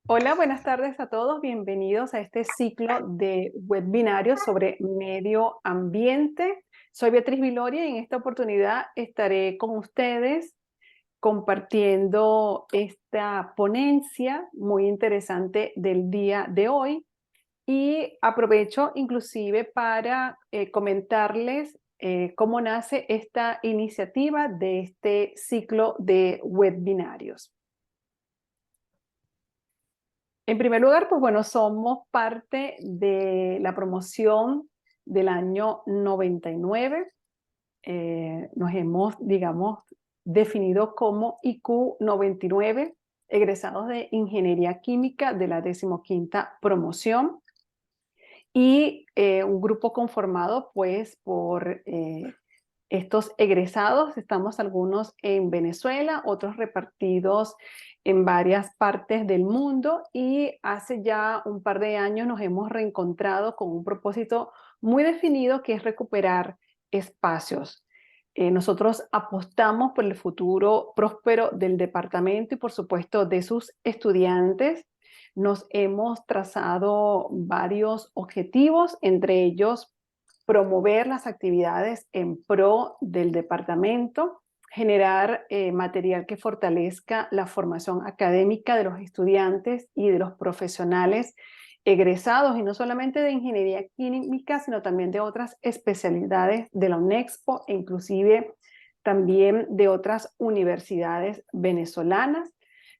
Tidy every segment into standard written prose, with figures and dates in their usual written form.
Hola, buenas tardes a todos. Bienvenidos a este ciclo de webinarios sobre medio ambiente. Soy Beatriz Viloria y en esta oportunidad estaré con ustedes compartiendo esta ponencia muy interesante del día de hoy y aprovecho inclusive para comentarles cómo nace esta iniciativa de este ciclo de webinarios. En primer lugar, pues bueno, somos parte de la promoción del año 99. Nos hemos, digamos, definido como IQ 99, egresados de Ingeniería Química de la 15ª promoción. Y un grupo conformado pues por estos egresados. Estamos algunos en Venezuela, otros repartidos en varias partes del mundo, y hace ya un par de años nos hemos reencontrado con un propósito muy definido, que es recuperar espacios. Nosotros apostamos por el futuro próspero del departamento y por supuesto de sus estudiantes. Nos hemos trazado varios objetivos, entre ellos promover las actividades en pro del departamento, generar material que fortalezca la formación académica de los estudiantes y de los profesionales egresados, y no solamente de ingeniería química, sino también de otras especialidades de la UNEXPO e inclusive también de otras universidades venezolanas.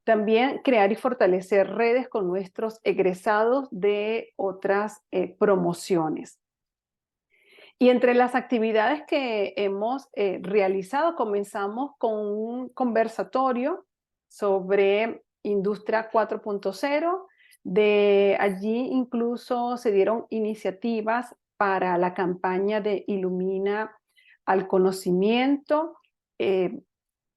También crear y fortalecer redes con nuestros egresados de otras promociones. Y entre las actividades que hemos realizado, comenzamos con un conversatorio sobre Industria 4.0. De allí incluso se dieron iniciativas para la campaña de Ilumina al Conocimiento. Eh,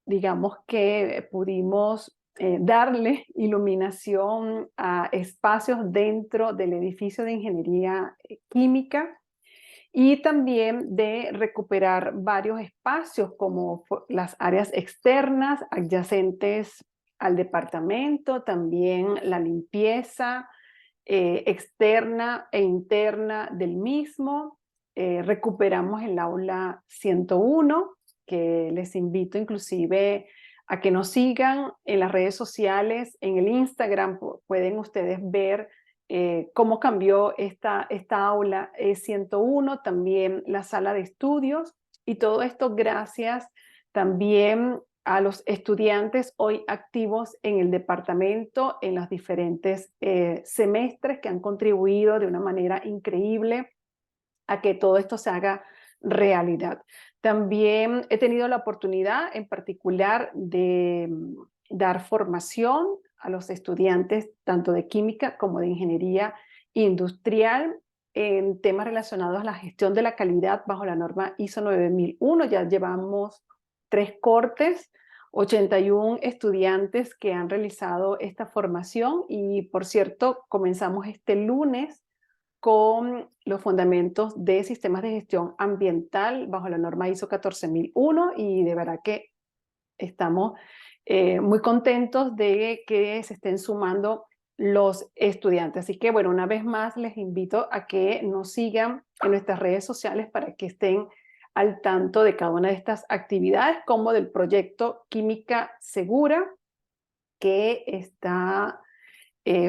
digamos que pudimos darle iluminación a espacios dentro del edificio de Ingeniería Química, y también de recuperar varios espacios como las áreas externas adyacentes al departamento, también la limpieza externa e interna del mismo. Recuperamos el aula 101, que les invito inclusive a que nos sigan en las redes sociales. En el Instagram pueden ustedes ver cómo cambió esta aula 101, también la sala de estudios, y todo esto gracias también a los estudiantes hoy activos en el departamento en los diferentes semestres, que han contribuido de una manera increíble a que todo esto se haga realidad. También he tenido la oportunidad en particular de dar formación a los estudiantes tanto de química como de ingeniería industrial en temas relacionados a la gestión de la calidad bajo la norma ISO 9001. Ya llevamos 3 cortes, 81 estudiantes que han realizado esta formación, y por cierto, comenzamos este lunes con los fundamentos de sistemas de gestión ambiental bajo la norma ISO 14001, y de verdad que estamos muy contentos de que se estén sumando los estudiantes. Así que bueno, una vez más les invito a que nos sigan en nuestras redes sociales para que estén al tanto de cada una de estas actividades, como del proyecto Química Segura, que está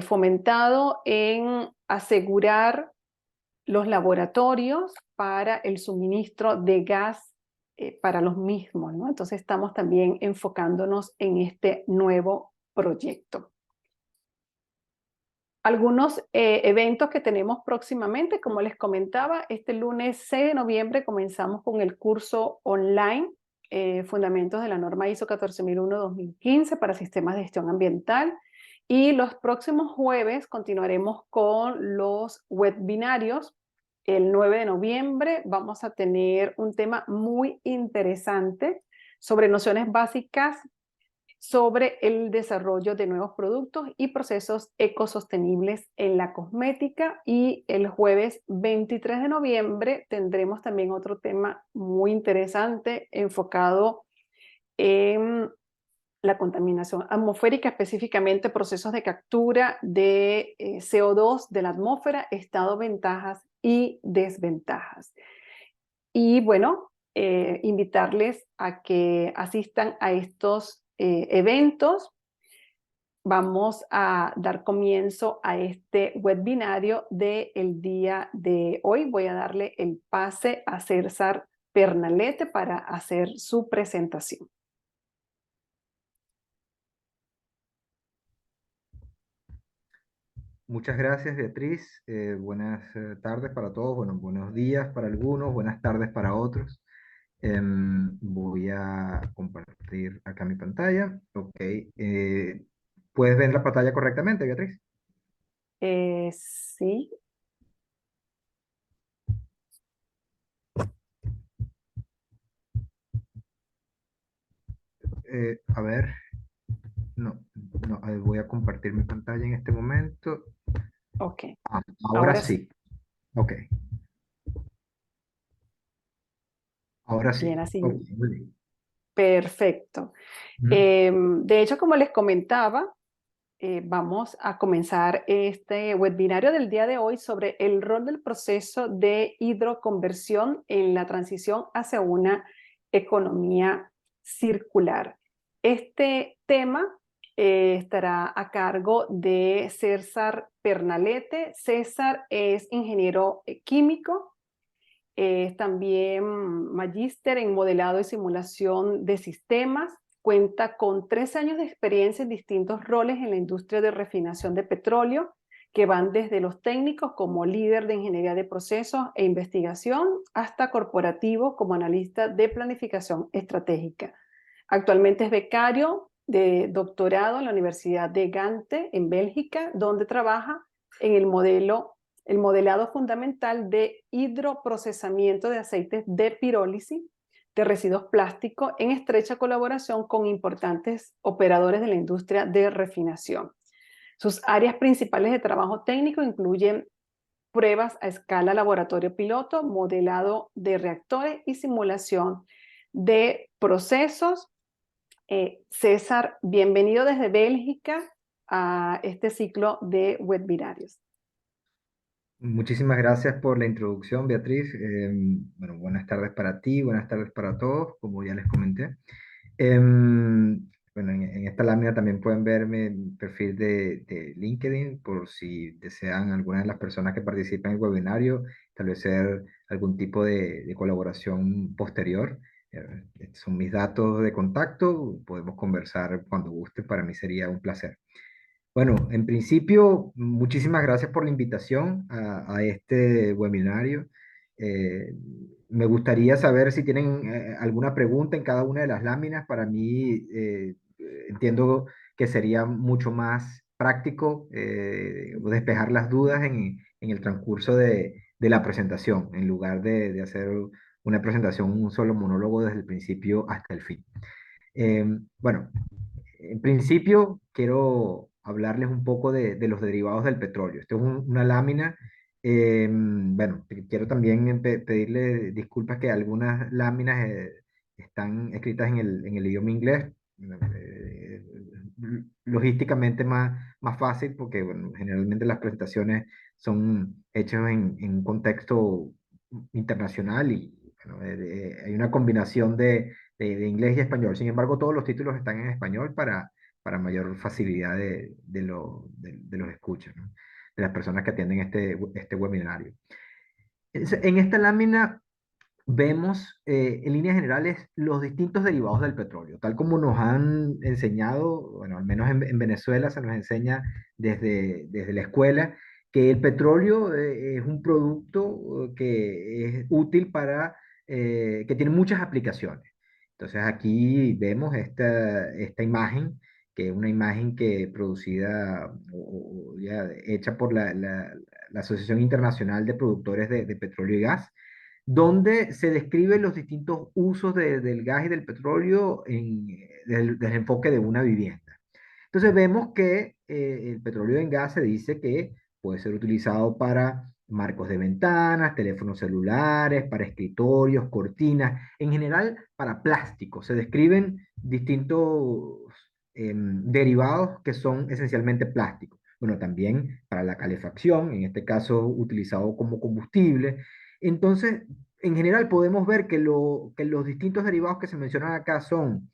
fomentado en asegurar los laboratorios para el suministro de gas para los mismos, ¿no? Entonces estamos también enfocándonos en este nuevo proyecto. Algunos eventos que tenemos próximamente, como les comentaba, este lunes 6 de noviembre comenzamos con el curso online Fundamentos de la norma ISO 14001-2015 para sistemas de gestión ambiental, y los próximos jueves continuaremos con los webinarios. El 9 de noviembre vamos a tener un tema muy interesante sobre nociones básicas sobre el desarrollo de nuevos productos y procesos ecosostenibles en la cosmética. Y el jueves 23 de noviembre tendremos también otro tema muy interesante enfocado en la contaminación atmosférica, específicamente procesos de captura de CO2 de la atmósfera, estado, ventajas y desventajas. Y bueno, invitarles a que asistan a estos eventos. Vamos a dar comienzo a este webinario del día de hoy. Voy a darle el pase a César Pernalete para hacer su presentación. Muchas gracias, Beatriz. Buenas tardes para todos. Bueno, buenos días para algunos, buenas tardes para otros. Voy a compartir acá mi pantalla. Ok. ¿Puedes ver la pantalla correctamente, Beatriz? Sí, A ver, no, no, voy a compartir mi pantalla en este momento. ok. Ah, ahora Ahora sí. sí. Ok, ahora Bien, sí. así. Ok, muy bien. Perfecto. Ujú. De hecho, como les comentaba, vamos a comenzar este webinario del día de hoy sobre el rol del proceso de hidroconversión en la transición hacia una economía circular. Este tema estará a cargo de César Pernalete. César es ingeniero químico, es también magíster en modelado y simulación de sistemas. Cuenta con 13 años de experiencia en distintos roles en la industria de refinación de petróleo, que van desde los técnicos como líder de ingeniería de procesos e investigación hasta corporativo como analista de planificación estratégica. Actualmente es becario de doctorado en la Universidad de Gante en Bélgica, donde trabaja en el modelado fundamental de hidroprocesamiento de aceites de pirólisis de residuos plásticos en estrecha colaboración con importantes operadores de la industria de refinación. Sus áreas principales de trabajo técnico incluyen pruebas a escala laboratorio piloto, modelado de reactores y simulación de procesos. César, bienvenido desde Bélgica a este ciclo de webinarios. Muchísimas gracias por la introducción, Beatriz. Bueno, buenas tardes para ti, buenas tardes para todos, como ya les comenté. Bueno, en esta lámina también pueden ver mi perfil de LinkedIn por si desean alguna de las personas que participan en el webinario establecer algún tipo de colaboración posterior. Estos son mis datos de contacto, podemos conversar cuando guste, para mí sería un placer. Bueno, en principio, muchísimas gracias por la invitación a este webinario. Eh, Me gustaría saber si tienen alguna pregunta en cada una de las láminas. Para mí, entiendo que sería mucho más práctico despejar las dudas en el transcurso de la presentación, en lugar de hacer una presentación, un solo monólogo desde el principio hasta el fin. Bueno, en principio, quiero hablarles un poco de los derivados del petróleo. Esto es una lámina. Bueno, quiero también pedirle disculpas que algunas láminas están escritas en el idioma inglés. eh, Logísticamente más fácil porque bueno, generalmente las presentaciones son hechas en un contexto internacional y bueno, hay una combinación de inglés y español. Sin embargo, todos los títulos están en español para mayor facilidad de los escuchas, ¿no? De las personas que atienden este webinario. En esta lámina vemos en líneas generales los distintos derivados del petróleo, tal como nos han enseñado, bueno, al menos en Venezuela se nos enseña desde la escuela, que el petróleo es un producto que es útil que tiene muchas aplicaciones. Entonces aquí vemos esta imagen, que es una imagen que producida o ya hecha por la Asociación Internacional de Productores de Petróleo y Gas, donde se describen los distintos usos del gas y del petróleo desde el enfoque de una vivienda. Entonces vemos que el petróleo en gas se dice que puede ser utilizado para marcos de ventanas, teléfonos celulares, para escritorios, cortinas, en general para plásticos. Se describen distintos derivados que son esencialmente plásticos. Bueno, también para la calefacción, en este caso utilizado como combustible. Entonces, en general podemos ver que los distintos derivados que se mencionan acá son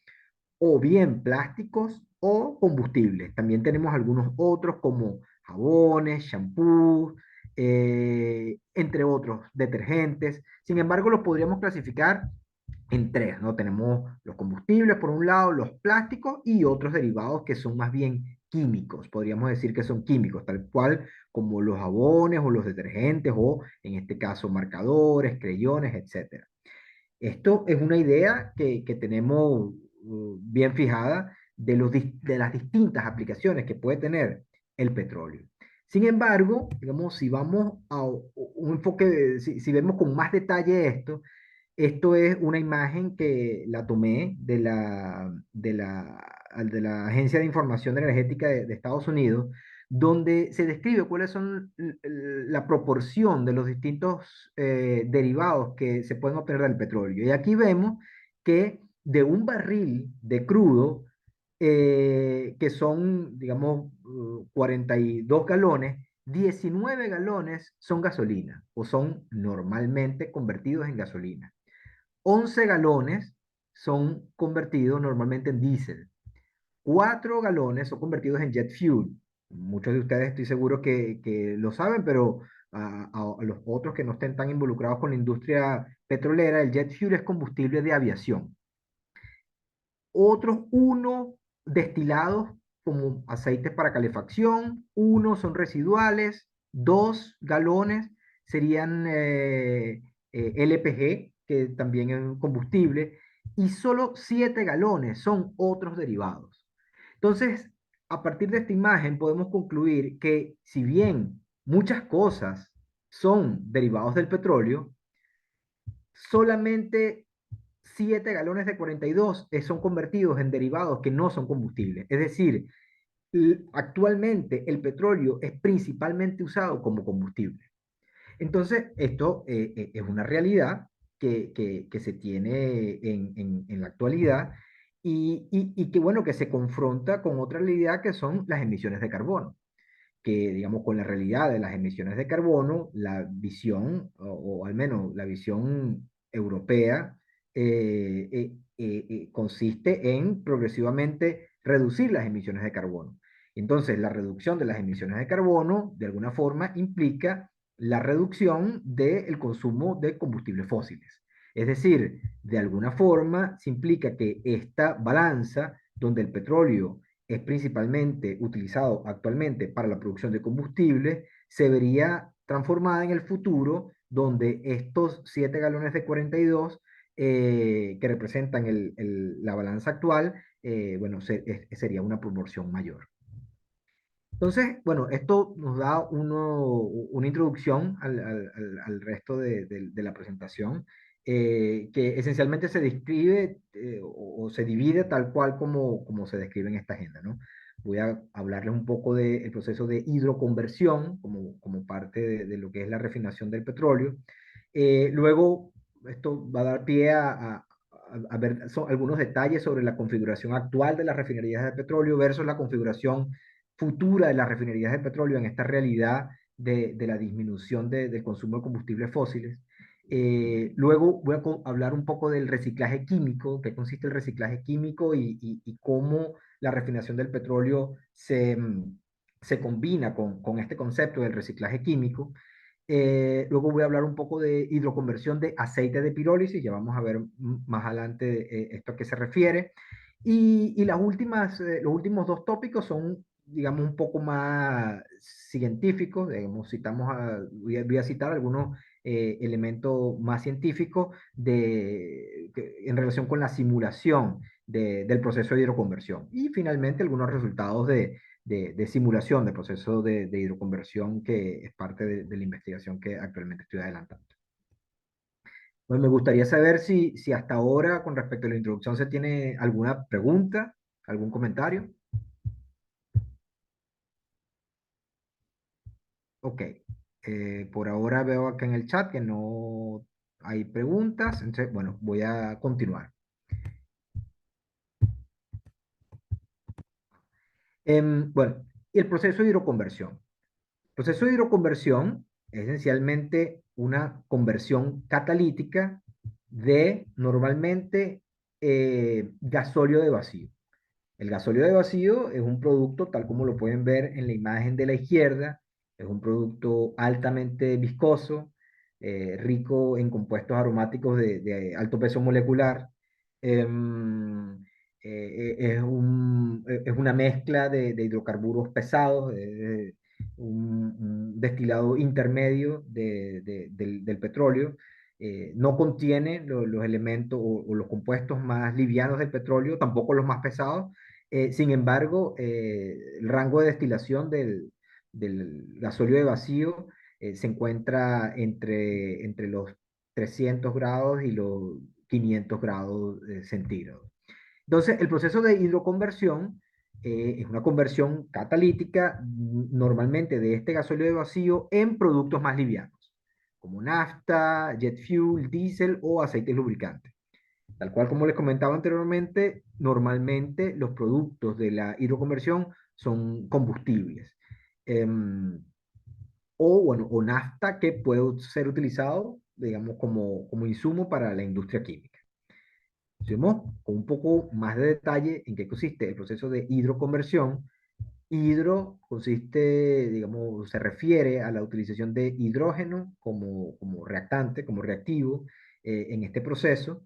o bien plásticos o combustibles. También tenemos algunos otros como jabones, shampoos, entre otros, detergentes. Sin embargo, los podríamos clasificar en tres, ¿no? Tenemos los combustibles por un lado, los plásticos y otros derivados que son más bien químicos. Podríamos decir que son químicos, tal cual como los jabones o los detergentes o en este caso marcadores, creyones, etcétera. Esto es una idea que tenemos bien fijada de, de las distintas aplicaciones que puede tener el petróleo. Sin embargo, digamos, si vamos a un enfoque, si vemos con más detalle esto, esto es una imagen que la tomé de la Agencia de Información Energética de Estados Unidos, donde se describe cuáles son la proporción de los distintos derivados que se pueden obtener del petróleo. Y aquí vemos que de un barril de crudo, que son, digamos, 42 galones, 19 galones son gasolina o son normalmente convertidos en gasolina. 11 galones son convertidos normalmente en diésel. 4 galones son convertidos en jet fuel. Muchos de ustedes estoy seguro que lo saben, pero a los otros que no estén tan involucrados con la industria petrolera, el jet fuel es combustible de aviación. Otros 1 destilados como aceites para calefacción, 1 son residuales, 2 galones serían LPG, que también es un combustible, y solo 7 galones son otros derivados. Entonces, a partir de esta imagen podemos concluir que si bien muchas cosas son derivados del petróleo, solamente 7 galones de 42 son convertidos en derivados que no son combustibles. Es decir, actualmente el petróleo es principalmente usado como combustible. Entonces, esto es una realidad que se tiene en la actualidad y que, bueno, que se confronta con otra realidad que son las emisiones de carbono, que, digamos, con la realidad de las emisiones de carbono, la visión, o al menos la visión europea, consiste en progresivamente reducir las emisiones de carbono. Entonces, la reducción de las emisiones de carbono, de alguna forma, implica la reducción del consumo de combustibles fósiles. Es decir, de alguna forma, se implica que esta balanza, donde el petróleo es principalmente utilizado actualmente para la producción de combustible, se vería transformada en el futuro, donde estos 7 galones de 42 que representan la balanza actual, bueno, sería una proporción mayor. Entonces, bueno, esto nos da una introducción al resto de la presentación, que esencialmente se describe o se divide tal cual como se describe en esta agenda, ¿no? Voy a hablarles un poco del proceso de hidroconversión como parte de lo que es la refinación del petróleo. Luego, esto va a dar pie a ver algunos detalles sobre la configuración actual de las refinerías de petróleo versus la configuración futura de las refinerías de petróleo en esta realidad de la disminución del consumo de combustibles fósiles. Luego voy a hablar un poco del reciclaje químico, qué consiste el reciclaje químico y cómo la refinación del petróleo se combina con este concepto del reciclaje químico. Luego voy a hablar un poco de hidroconversión de aceite de pirólisis, ya vamos a ver más adelante esto a qué se refiere. Y los últimos dos tópicos son, digamos, un poco más científicos, digamos, voy a citar algunos elementos más científicos en relación con la simulación del proceso de hidroconversión. Y finalmente algunos resultados de simulación de proceso de hidroconversión que es parte de la investigación que actualmente estoy adelantando. Pues me gustaría saber si hasta ahora, con respecto a la introducción, se tiene alguna pregunta, algún comentario. Ok. Por ahora veo acá en el chat que no hay preguntas, entonces, bueno, voy a continuar. Bueno, y el proceso de hidroconversión. El proceso de hidroconversión es esencialmente una conversión catalítica de normalmente gasóleo de vacío. El gasóleo de vacío es un producto, tal como lo pueden ver en la imagen de la izquierda, es un producto altamente viscoso, rico en compuestos aromáticos de alto peso molecular. Em, es una mezcla de hidrocarburos pesados, un destilado intermedio del petróleo. No contiene los elementos o los compuestos más livianos del petróleo, tampoco los más pesados. Sin embargo, el rango de destilación del gasóleo de vacío se encuentra entre los 300 grados y los 500 grados centígrados. Entonces, el proceso de hidroconversión es una conversión catalítica normalmente de este gasóleo de vacío en productos más livianos, como nafta, jet fuel, diésel o aceites lubricantes. Tal cual como les comentaba anteriormente, normalmente los productos de la hidroconversión son combustibles. Em, o nafta que puede ser utilizado, digamos, como insumo para la industria química. Si vemos con un poco más de detalle en qué consiste el proceso de hidroconversión, hidro consiste, digamos, se refiere a la utilización de hidrógeno como reactante, como reactivo en este proceso.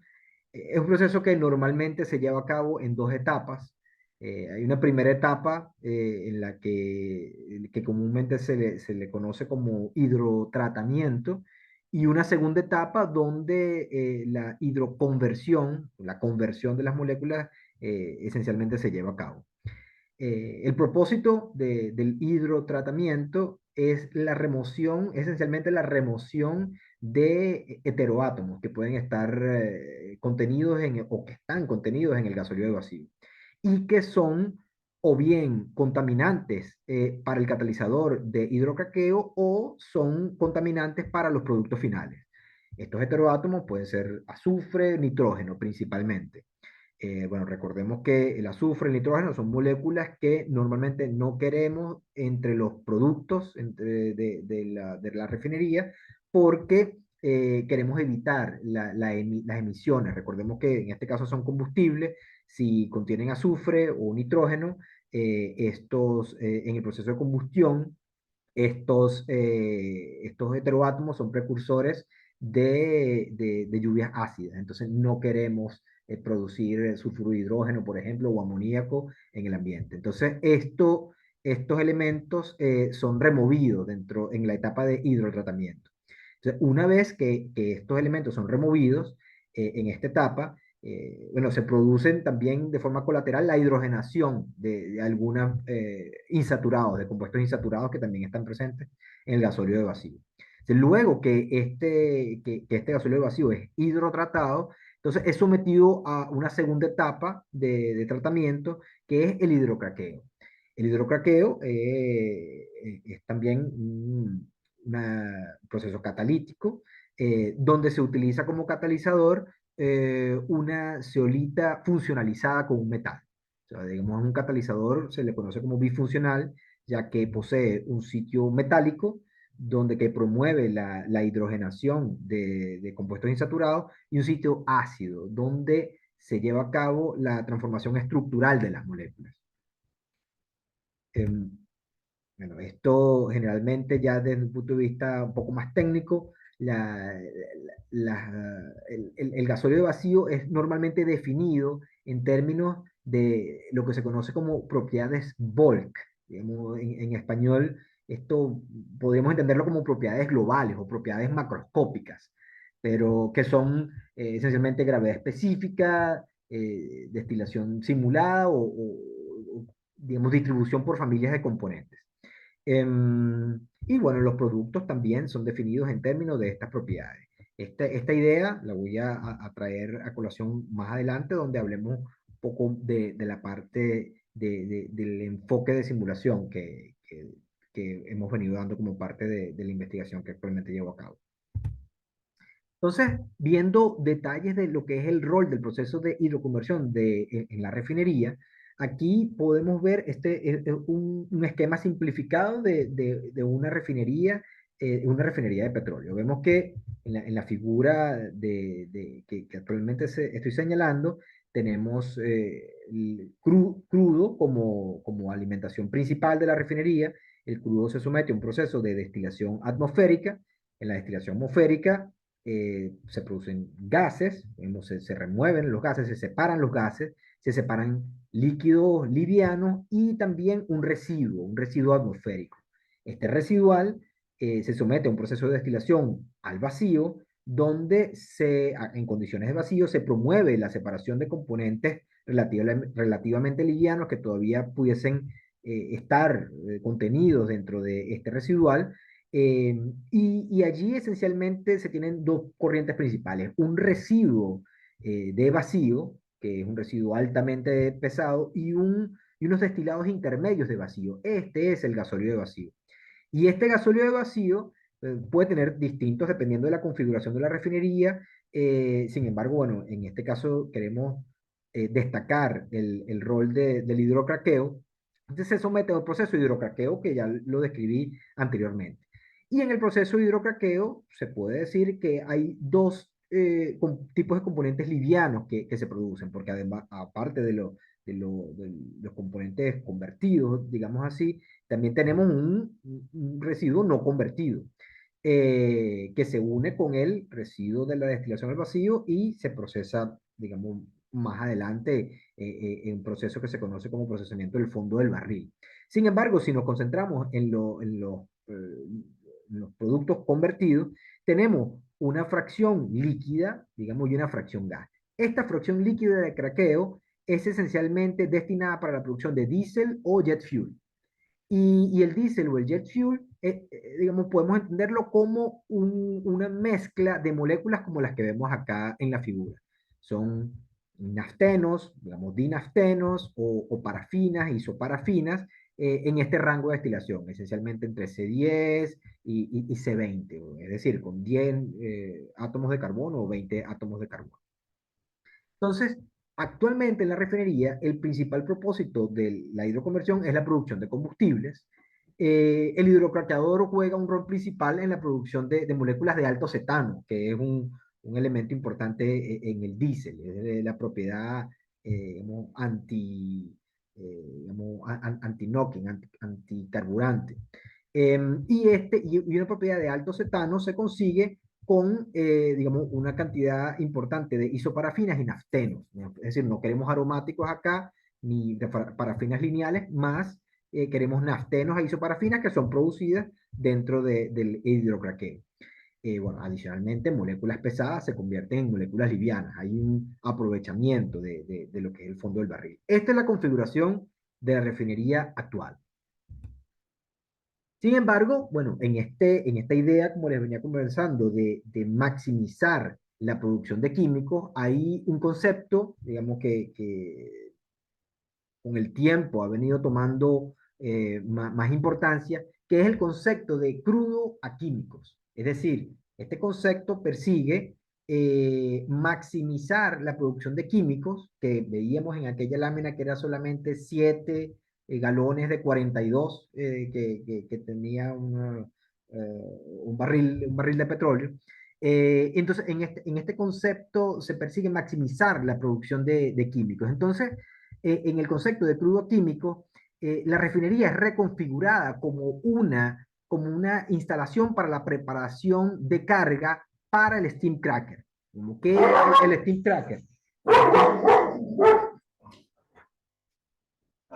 Es un proceso que normalmente se lleva a cabo en dos etapas. Hay una primera etapa en la que comúnmente se le conoce como hidrotratamiento y una segunda etapa donde la hidroconversión, la conversión de las moléculas, esencialmente se lleva a cabo. El propósito del hidrotratamiento es la remoción, esencialmente la remoción de heteroátomos que pueden estar contenidos o que están contenidos en el gasóleo de vacío y que son o bien contaminantes para el catalizador de hidrocraqueo o son contaminantes para los productos finales. Estos heteroátomos pueden ser azufre, nitrógeno principalmente. Bueno, recordemos que el azufre y el nitrógeno son moléculas que normalmente no queremos entre los productos de la refinería porque queremos evitar las emisiones. Recordemos que en este caso son combustibles. Si contienen azufre o nitrógeno, estos en el proceso de combustión estos heteroátomos son precursores de lluvias ácidas, entonces no queremos producir sulfuro de hidrógeno, por ejemplo, o amoníaco en el ambiente. Entonces, estos elementos son removidos en la etapa de hidrotratamiento. Entonces, una vez que estos elementos son removidos en esta etapa, bueno, se producen también de forma colateral la hidrogenación de algunos insaturados, de compuestos insaturados que también están presentes en el gasóleo de vacío. Entonces, luego que este gasóleo de vacío es hidrotratado, entonces es sometido a una segunda etapa de tratamiento que es el hidrocraqueo. El hidrocraqueo es también un proceso catalítico donde se utiliza como catalizador una zeolita funcionalizada con un metal. O sea, digamos, un catalizador se le conoce como bifuncional, ya que posee un sitio metálico donde que promueve la hidrogenación de compuestos insaturados y un sitio ácido donde se lleva a cabo la transformación estructural de las moléculas. Em, bueno, esto generalmente ya desde un punto de vista un poco más técnico, el gasóleo de vacío es normalmente definido en términos de lo que se conoce como propiedades bulk. Digamos, en español, esto podríamos entenderlo como propiedades globales o propiedades macroscópicas, pero que son esencialmente gravedad específica, destilación simulada o, digamos, distribución por familias de componentes. Y bueno, los productos también son definidos en términos de estas propiedades. Esta idea la voy a traer a colación más adelante, donde hablemos un poco de la parte del enfoque de simulación que hemos venido dando como parte de la investigación que actualmente llevo a cabo. Entonces, viendo detalles de lo que es el rol del proceso de hidroconversión en la refinería, aquí podemos ver un esquema simplificado de una refinería de petróleo. Vemos que en la figura que actualmente estoy señalando, tenemos crudo como alimentación principal de la refinería. El crudo se somete a un proceso de destilación atmosférica. En la destilación atmosférica se producen gases, se remueven los gases, se separan los gases, se separan líquidos livianos y también un residuo atmosférico. Este residual se somete a un proceso de destilación al vacío, donde en condiciones de vacío se promueve la separación de componentes relativamente livianos que todavía pudiesen estar contenidos dentro de este residual. Y allí esencialmente se tienen dos corrientes principales. Un residuo de vacío, que es un residuo altamente pesado, y unos destilados intermedios de vacío. Este es el gasóleo de vacío. Y este gasóleo de vacío puede tener distintos dependiendo de la configuración de la refinería. Sin embargo, bueno, en este caso queremos destacar el rol del hidrocraqueo. Entonces se somete a un proceso de hidrocraqueo que ya lo describí anteriormente. Y en el proceso de hidrocraqueo se puede decir que hay dos tipos de componentes livianos que se producen, porque además, aparte de los componentes convertidos, digamos así, también tenemos un residuo no convertido, que se une con el residuo de la destilación al vacío y se procesa, digamos, más adelante en un proceso que se conoce como procesamiento del fondo del barril. Sin embargo, si nos concentramos en los productos convertidos, tenemos una fracción líquida, digamos, y una fracción gas. Esta fracción líquida de craqueo es esencialmente destinada para la producción de diésel o jet fuel. Y el diésel o el jet fuel, digamos, podemos entenderlo como una mezcla de moléculas como las que vemos acá en la figura. Son naftenos, digamos, dinaftenos o parafinas, isoparafinas, en este rango de destilación, esencialmente entre C10 y C20, es decir, con 10 átomos de carbono o 20 átomos de carbono. Entonces, actualmente en la refinería, el principal propósito de la hidroconversión es la producción de combustibles. El hidrocraqueador juega un rol principal en la producción de moléculas de alto cetano, que es un elemento importante en el diésel, es de la propiedad digamos, anti-knocking, anticarburante. Y una propiedad de alto cetano se consigue con, digamos, una cantidad importante de isoparafinas y naftenos, ¿no? Es decir, no queremos aromáticos acá, ni de parafinas lineales, más queremos naftenos e isoparafinas que son producidas dentro del hidrocraqueo. Bueno, adicionalmente, moléculas pesadas se convierten en moléculas livianas. Hay un aprovechamiento de lo que es el fondo del barril. Esta es la configuración de la refinería actual. Sin embargo, bueno, en esta idea, como les venía conversando, de maximizar la producción de químicos, hay un concepto, digamos, que con el tiempo ha venido tomando más importancia, que es el concepto de crudo a químicos. Es decir, este concepto persigue maximizar la producción de químicos, que veíamos en aquella lámina que era solamente 7 galones de 42 que tenía un barril de petróleo. Entonces, en este concepto se persigue maximizar la producción de químicos. Entonces, en el concepto de crudo químico, la refinería es reconfigurada como una instalación para la preparación de carga para el steam cracker. ¿Qué es el steam cracker?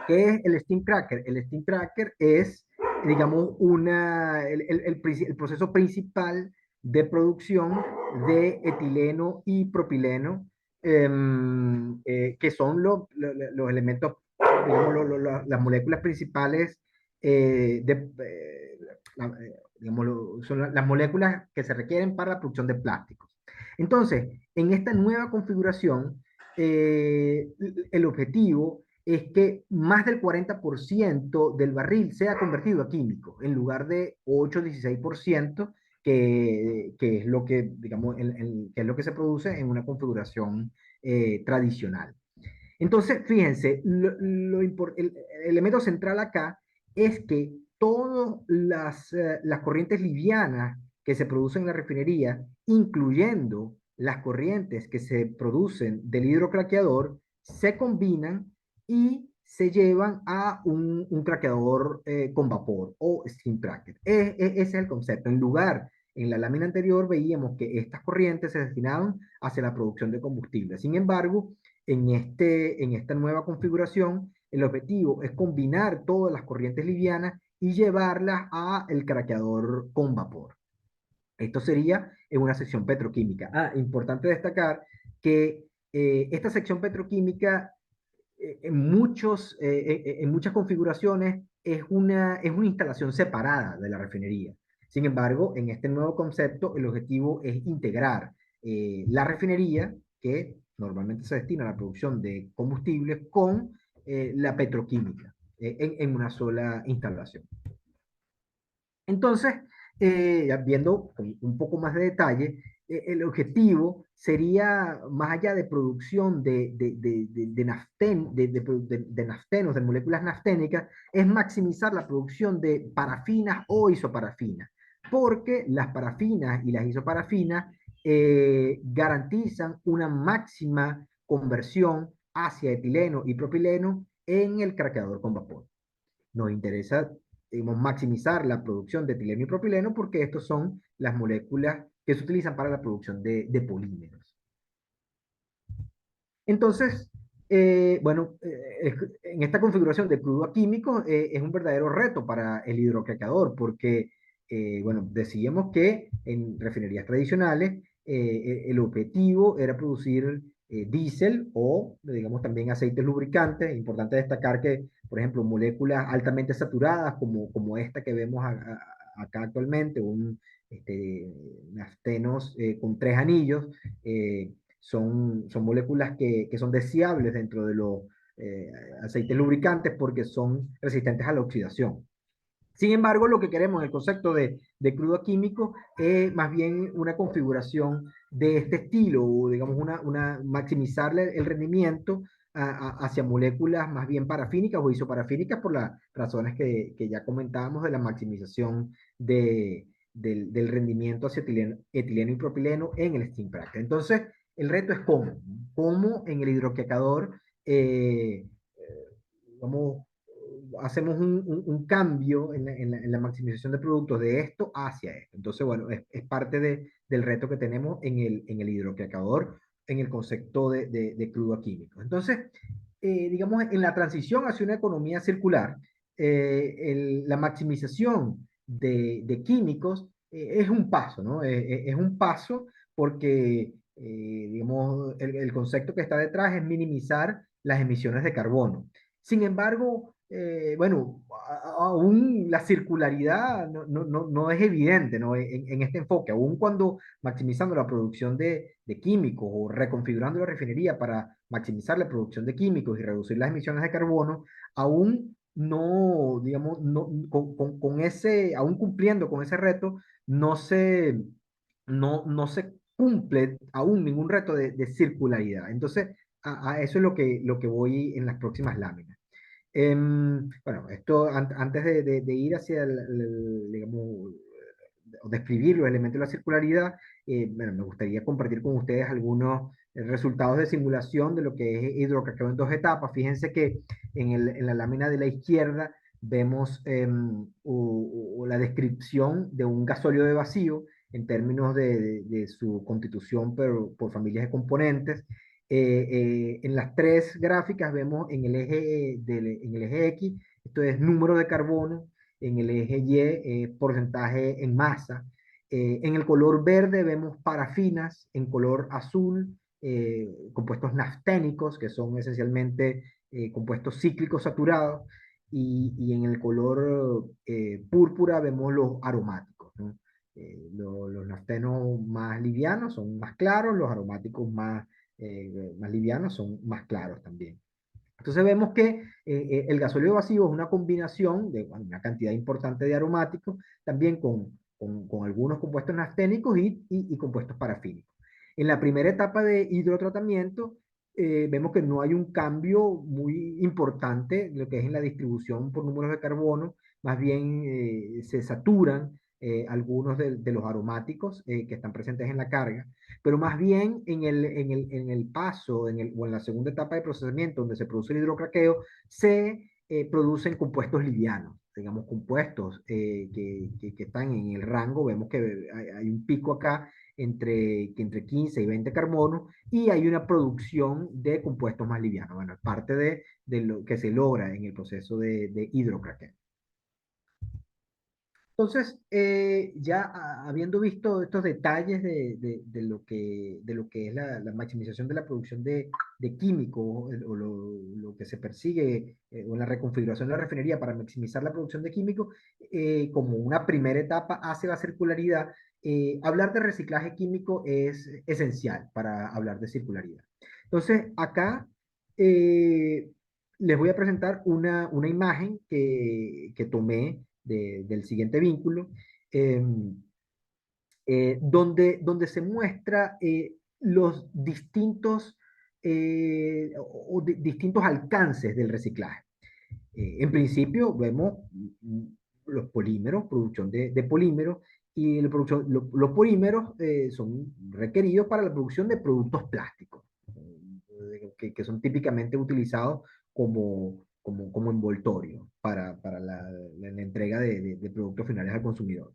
¿Qué es el steam cracker? El steam cracker es, digamos, el proceso principal de producción de etileno y propileno, que son los elementos, digamos, las moléculas principales digamos, son las moléculas que se requieren para la producción de plásticos. Entonces, en esta nueva configuración, el objetivo es que más del 40% del barril sea convertido a químico, en lugar de 8-16%, que es lo que, digamos, que es lo que se produce en una configuración tradicional. Entonces, fíjense, el elemento central acá es que todas las corrientes livianas que se producen en la refinería, incluyendo las corrientes que se producen del hidrocraqueador, se combinan y se llevan a un craqueador con vapor o steam cracker. Ese es el concepto. En la lámina anterior veíamos que estas corrientes se destinaban hacia la producción de combustible. Sin embargo, en esta nueva configuración, el objetivo es combinar todas las corrientes livianas y llevarlas al craqueador con vapor. Esto sería en una sección petroquímica. Importante destacar que esta sección petroquímica en muchas configuraciones es una instalación separada de la refinería. Sin embargo, en este nuevo concepto, el objetivo es integrar la refinería, que normalmente se destina a la producción de combustibles, con la petroquímica en una sola instalación. Entonces, ya viendo con un poco más de detalle, el objetivo sería, más allá de producción de naftenos, de moléculas nafténicas, es maximizar la producción de parafinas o isoparafinas, porque las parafinas y las isoparafinas garantizan una máxima conversión hacia etileno y propileno en el craqueador con vapor. Nos interesa, digamos, maximizar la producción de etileno y propileno porque estos son las moléculas que se utilizan para la producción de polímeros. Entonces, bueno, en esta configuración de crudo a químico es un verdadero reto para el hidrocraqueador porque, bueno, decíamos que en refinerías tradicionales el objetivo era producir diésel o, digamos, también aceites lubricantes. Es importante destacar que, por ejemplo, moléculas altamente saturadas como esta que vemos acá actualmente, naftenos con 3 anillos, son moléculas que son deseables dentro de los eh, aceites lubricantes porque son resistentes a la oxidación. Sin embargo, lo que queremos en el concepto de crudo químico es más bien una configuración de este estilo, o digamos maximizarle el rendimiento hacia moléculas más bien parafínicas o isoparafínicas por las razones que ya comentábamos de la maximización del rendimiento hacia etileno y propileno en el steam cracker. Entonces, el reto es cómo en el hidroquecador vamos, hacemos un cambio en la maximización de productos de esto hacia esto. Entonces, bueno, es parte del reto que tenemos en el hidrocraqueador, en el concepto de crudo químico. Entonces, digamos, en la transición hacia una economía circular, la maximización de químicos es un paso, ¿no? Es un paso porque, digamos, el concepto que está detrás es minimizar las emisiones de carbono. Sin embargo, bueno, aún la circularidad no es evidente, ¿no? En este enfoque, aún cuando maximizando la producción de químicos o reconfigurando la refinería para maximizar la producción de químicos y reducir las emisiones de carbono, aún no, digamos, no, aún cumpliendo con ese reto, no se cumple aún ningún reto de circularidad. Entonces, a eso es lo que voy en las próximas láminas. Bueno, esto antes de ir hacia digamos, o describir los elementos de la circularidad, bueno, me gustaría compartir con ustedes algunos resultados de simulación de lo que es hidrocraqueo en 2 etapas. Fíjense que en la lámina de la izquierda vemos la descripción de un gasóleo de vacío en términos de su constitución por familias de componentes. En las 3 gráficas vemos en el eje X, esto es número de carbono, en el eje Y, porcentaje en masa. En el color verde vemos parafinas, en color azul, compuestos nafténicos, que son esencialmente compuestos cíclicos saturados, y en el color púrpura vemos los aromáticos, ¿no? Los naftenos más livianos son más claros, los aromáticos más livianos son más claros también. Entonces vemos que el gasóleo vacío es una combinación de bueno, una cantidad importante de aromáticos, también con algunos compuestos nafténicos y compuestos parafínicos. En la primera etapa de hidrotratamiento, vemos que no hay un cambio muy importante en lo que es en la distribución por números de carbono, más bien se saturan algunos de los aromáticos que están presentes en la carga, pero más bien en el paso o en la segunda etapa de procesamiento, donde se produce el hidrocraqueo, se producen compuestos livianos, digamos compuestos que están en el rango, vemos que hay un pico acá entre 15 y 20 carbonos, y hay una producción de compuestos más livianos. Bueno, es parte de lo que se logra en el proceso de hidrocraqueo. Entonces, ya habiendo visto estos detalles de lo que es la maximización de la producción de químicos, o lo que se persigue, o la reconfiguración de la refinería para maximizar la producción de químicos, como una primera etapa hacia la circularidad, hablar de reciclaje químico es esencial para hablar de circularidad. Entonces, acá eh, les voy a presentar una imagen que tomé del siguiente vínculo, eh, donde se muestra los distintos, distintos alcances del reciclaje. En principio vemos los polímeros, producción de polímeros, y los polímeros son requeridos para la producción de productos plásticos, que son típicamente utilizados como envoltorio para la entrega de productos finales al consumidor.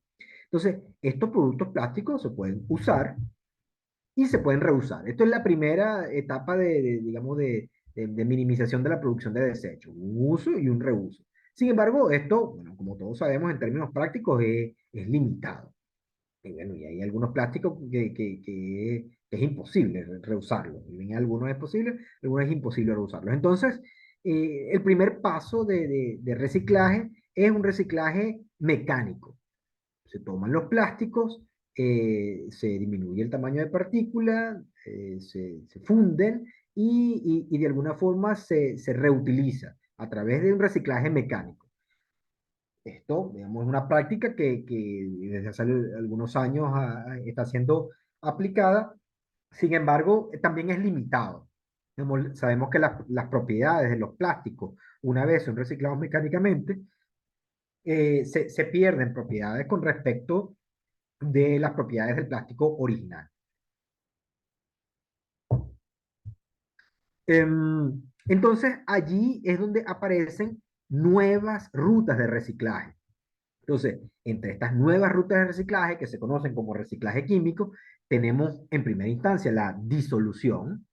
Entonces, estos productos plásticos se pueden usar y se pueden reusar. Esto es la primera etapa digamos, de minimización de la producción de desechos, un uso y un reuso. Sin embargo, esto, bueno, como todos sabemos, en términos prácticos es limitado. Y bueno, y hay algunos plásticos que es imposible reusarlos. En algunos es posible, algunos es imposible reusarlos. Entonces, el primer paso de reciclaje es un reciclaje mecánico. Se toman los plásticos, se disminuye el tamaño de partícula, se funden y de alguna forma se reutiliza a través de un reciclaje mecánico. Esto, digamos, es una práctica que desde hace algunos años está siendo aplicada. Sin embargo, también es limitado. Sabemos que las propiedades de los plásticos, una vez son reciclados mecánicamente, se pierden propiedades con respecto de las propiedades del plástico original. Entonces, allí es donde aparecen nuevas rutas de reciclaje. Entonces, entre estas nuevas rutas de reciclaje, que se conocen como reciclaje químico, tenemos en primera instancia la disolución,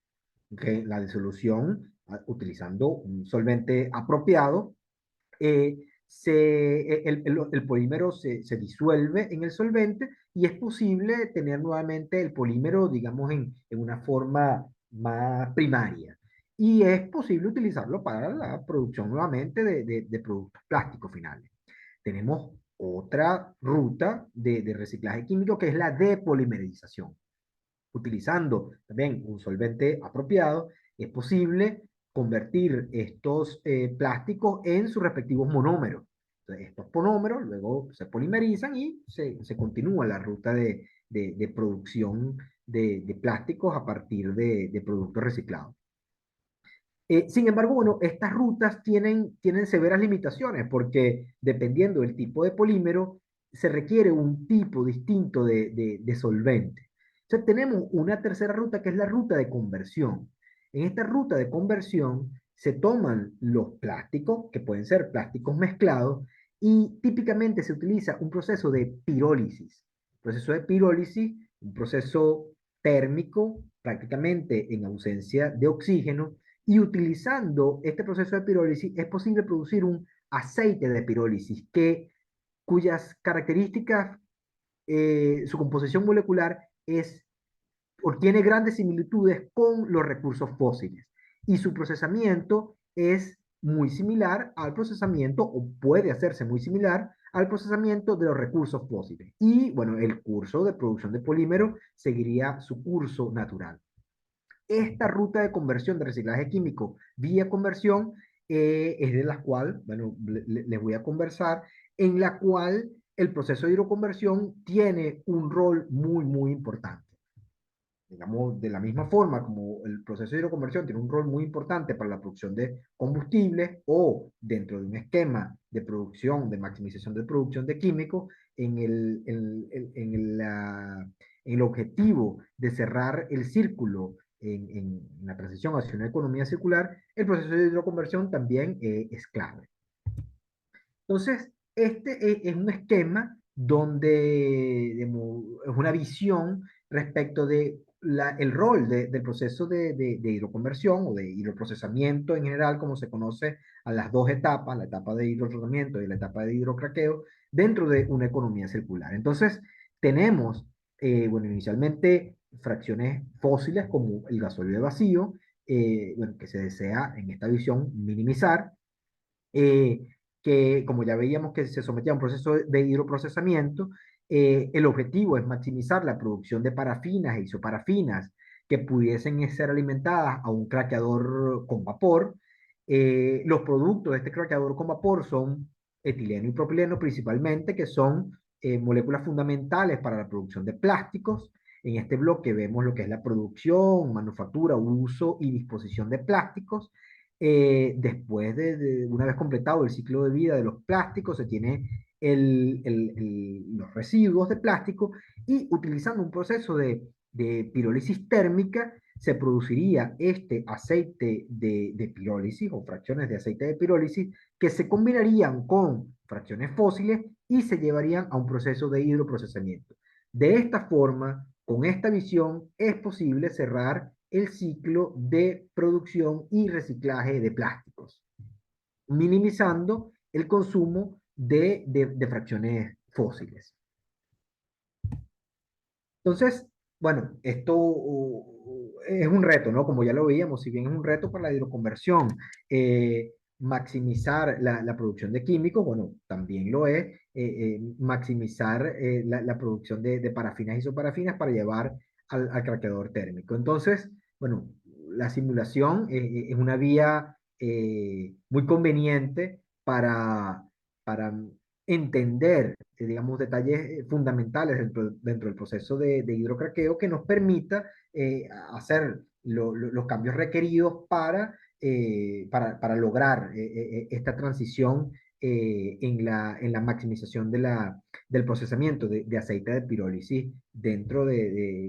¿okay? La disolución utilizando un solvente apropiado, el polímero se disuelve en el solvente y es posible tener nuevamente el polímero, digamos, en una forma más primaria. Y es posible utilizarlo para la producción nuevamente de productos plásticos finales. Tenemos otra ruta de reciclaje químico que es la depolimerización. Utilizando también un solvente apropiado, es posible convertir estos plásticos en sus respectivos monómeros. Entonces, estos monómeros luego se polimerizan y se continúa la ruta de producción de plásticos a partir de productos reciclados. Sin embargo, bueno, estas rutas tienen severas limitaciones porque dependiendo del tipo de polímero, se requiere un tipo distinto de solvente. Entonces tenemos una tercera ruta que es la ruta de conversión. En esta ruta de conversión se toman los plásticos, que pueden ser plásticos mezclados, y típicamente se utiliza un proceso de pirólisis. Proceso de pirólisis, un proceso térmico, prácticamente en ausencia de oxígeno, y utilizando este proceso de pirólisis es posible producir un aceite de pirólisis cuyas características, su composición molecular tiene grandes similitudes con los recursos fósiles y su procesamiento es muy similar al procesamiento, o puede hacerse muy similar al procesamiento de los recursos fósiles. Y bueno, el curso de producción de polímero seguiría su curso natural. Esta ruta de conversión de reciclaje químico vía conversión es de la cual, bueno, les voy a conversar, en la cual el proceso de hidroconversión tiene un rol muy, muy importante. digamos, de la misma forma como el proceso de hidroconversión tiene un rol muy importante para la producción de combustibles o dentro de un esquema de producción, de maximización de producción de químicos, en el objetivo de cerrar el círculo en la transición hacia una economía circular, el proceso de hidroconversión también es clave. Entonces, es un esquema donde digamos, es una visión respecto de el rol del proceso de hidroconversión o de hidroprocesamiento en general, como se conoce a las dos etapas, la etapa de hidrotratamiento y la etapa de hidrocraqueo, dentro de una economía circular. Entonces, tenemos, bueno, inicialmente fracciones fósiles como el gasóleo de vacío, bueno, que se desea en esta visión minimizar, eh, que como ya veíamos que se sometía a un proceso de hidroprocesamiento, el objetivo es maximizar la producción de parafinas e isoparafinas que pudiesen ser alimentadas a un craqueador con vapor. Los productos de este craqueador con vapor son etileno y propileno principalmente, que son moléculas fundamentales para la producción de plásticos. En este bloque vemos lo que es la producción, manufactura, uso y disposición de plásticos. Después de una vez completado el ciclo de vida de los plásticos, se tiene los residuos de plástico y utilizando un proceso de pirólisis térmica se produciría este aceite de pirólisis o fracciones de aceite de pirólisis que se combinarían con fracciones fósiles y se llevarían a un proceso de hidroprocesamiento. De esta forma, con esta visión, es posible cerrar el ciclo de producción y reciclaje de plásticos, minimizando el consumo de fracciones fósiles. Entonces, bueno, esto es un reto, ¿no? Como ya lo veíamos, si bien es un reto para la hidroconversión, maximizar la producción de químicos, bueno, también lo es, maximizar la producción de parafinas y isoparafinas para llevar al craqueador térmico. Entonces, bueno, la simulación es una vía muy conveniente para entender, digamos, detalles fundamentales dentro del proceso de hidrocraqueo que nos permita hacer los cambios requeridos para lograr esta transición en la maximización del procesamiento de aceite de pirólisis dentro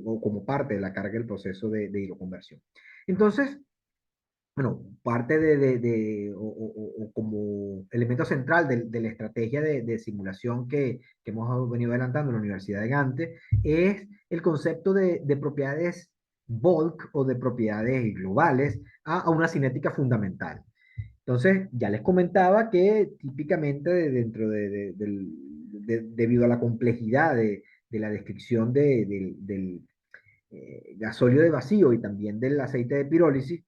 o como parte de la carga del proceso de hidroconversión. Entonces, bueno, parte o como elemento central de la estrategia de simulación que hemos venido adelantando en la Universidad de Gante es el concepto de propiedades bulk o de propiedades globales a una cinética fundamental. Entonces, ya les comentaba que típicamente debido a la complejidad de la descripción del gasóleo de vacío y también del aceite de pirólisis,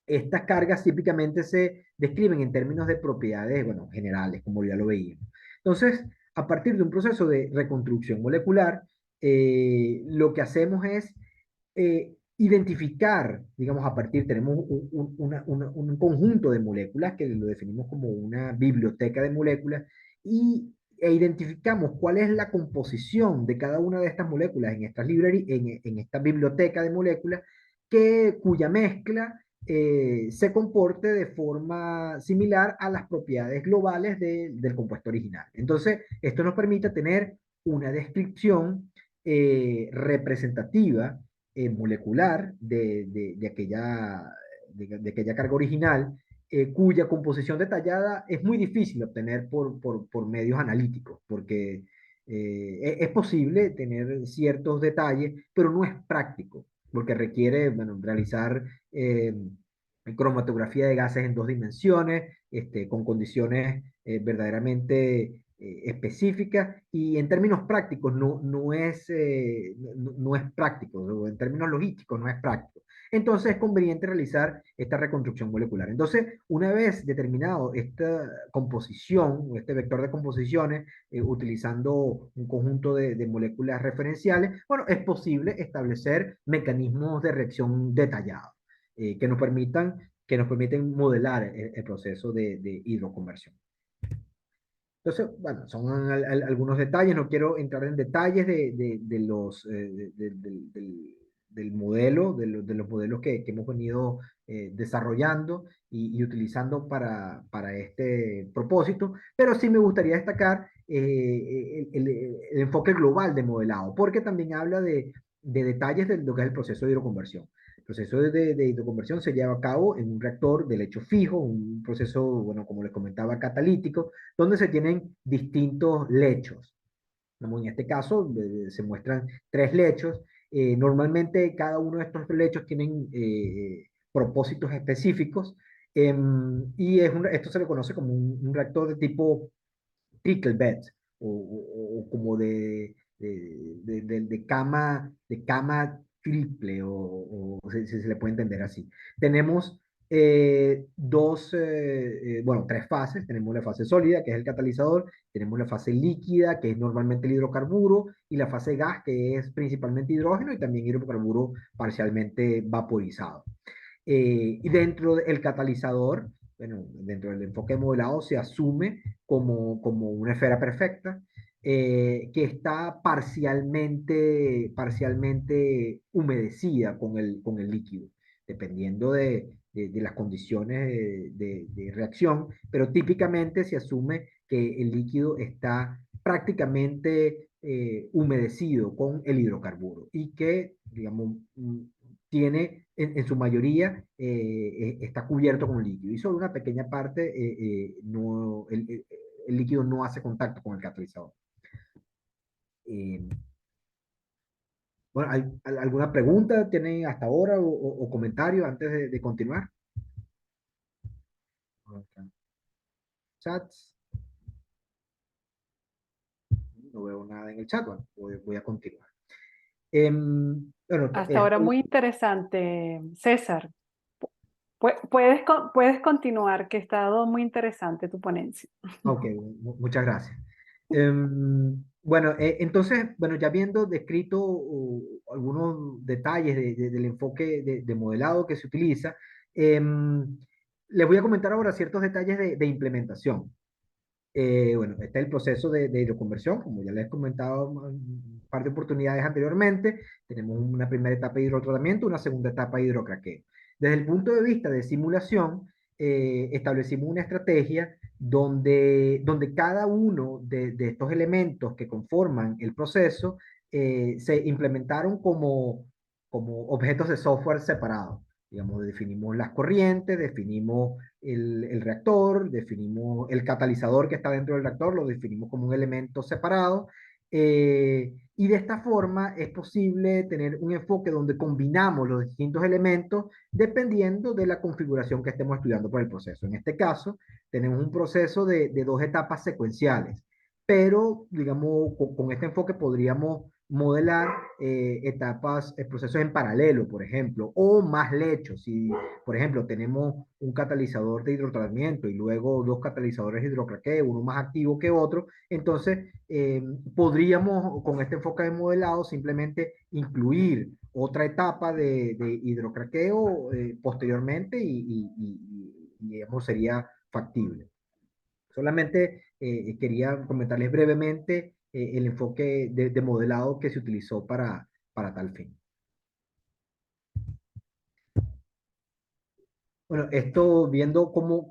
estas cargas típicamente se describen en términos de propiedades, bueno, generales, como ya lo veíamos. Entonces, a partir de un proceso de reconstrucción molecular, lo que hacemos es identificar, digamos, tenemos un conjunto de moléculas que lo definimos como una biblioteca de moléculas e identificamos cuál es la composición de cada una de estas moléculas en en esta biblioteca de moléculas cuya mezcla se comporte de forma similar a las propiedades globales del compuesto original. Entonces, esto nos permite tener una descripción representativa molecular de aquella carga original, cuya composición detallada es muy difícil obtener por medios analíticos, porque es posible tener ciertos detalles, pero no es práctico, porque requiere, bueno, realizar cromatografía de gases en dos dimensiones, con condiciones verdaderamente específicas y en términos prácticos no es práctico, o en términos logísticos no es práctico. Entonces es conveniente realizar esta reconstrucción molecular. Entonces, una vez determinado esta composición, o este vector de composiciones, utilizando un conjunto de moléculas referenciales, bueno, es posible establecer mecanismos de reacción detallados que nos permiten modelar el proceso de hidroconversión. Entonces, bueno, son algunos detalles, no quiero entrar en detalles del modelo, de los modelos que hemos venido desarrollando y utilizando para este propósito, pero sí me gustaría destacar el enfoque global de modelado, porque también habla de detalles de lo que es el proceso de hidroconversión. El proceso de hidroconversión se lleva a cabo en un reactor de lecho fijo, un proceso, bueno, como les comentaba, catalítico, donde se tienen distintos lechos. En este caso se muestran tres lechos. Normalmente cada uno de estos lechos tienen propósitos específicos y esto se le conoce como un reactor de tipo trickle bed o como de cama triple o si se le puede entender así. Tenemos bueno, tres fases. Tenemos la fase sólida, que es el catalizador, tenemos la fase líquida, que es normalmente el hidrocarburo, y la fase gas, que es principalmente hidrógeno y también hidrocarburo parcialmente vaporizado. Y dentro del catalizador, bueno, dentro del enfoque modelado se asume como una esfera perfecta que está parcialmente humedecida con el líquido, dependiendo de las condiciones de reacción, pero típicamente se asume que el líquido está prácticamente humedecido con el hidrocarburo y que, digamos, tiene en su mayoría está cubierto con líquido y solo una pequeña parte el líquido no hace contacto con el catalizador. Eh, bueno, ¿alguna pregunta tienen hasta ahora o comentario antes de continuar? Chats, no veo nada en el chat, bueno, voy a continuar. Bueno, Hasta ahora muy interesante, César. Puedes continuar, que ha estado muy interesante tu ponencia. ok, muchas gracias. Bueno, entonces, bueno, ya habiendo descrito algunos detalles del enfoque de modelado que se utiliza, les voy a comentar ahora ciertos detalles de implementación. Bueno, está el proceso de hidroconversión, como ya les he comentado un par de oportunidades anteriormente. Tenemos una primera etapa de hidrotratamiento, una segunda etapa de hidrocraqueo. Desde el punto de vista de simulación, establecimos una estrategia donde cada uno de estos elementos que conforman el proceso se implementaron como objetos de software separados. Digamos, definimos las corrientes, definimos el reactor, definimos el catalizador que está dentro del reactor, lo definimos como un elemento separado. Y de esta forma es posible tener un enfoque donde combinamos los distintos elementos dependiendo de la configuración que estemos estudiando por el proceso. En este caso, tenemos un proceso de dos etapas secuenciales, pero digamos, con este enfoque podríamos modelar etapas, procesos en paralelo, por ejemplo, o más lechos. Si, por ejemplo, tenemos un catalizador de hidrotratamiento y luego dos catalizadores de hidrocraqueo, uno más activo que otro, entonces podríamos con este enfoque de modelado simplemente incluir otra etapa de hidrocraqueo posteriormente y, digamos, sería factible. Solamente quería comentarles brevemente el enfoque de modelado que se utilizó para tal fin. Bueno, esto viendo cómo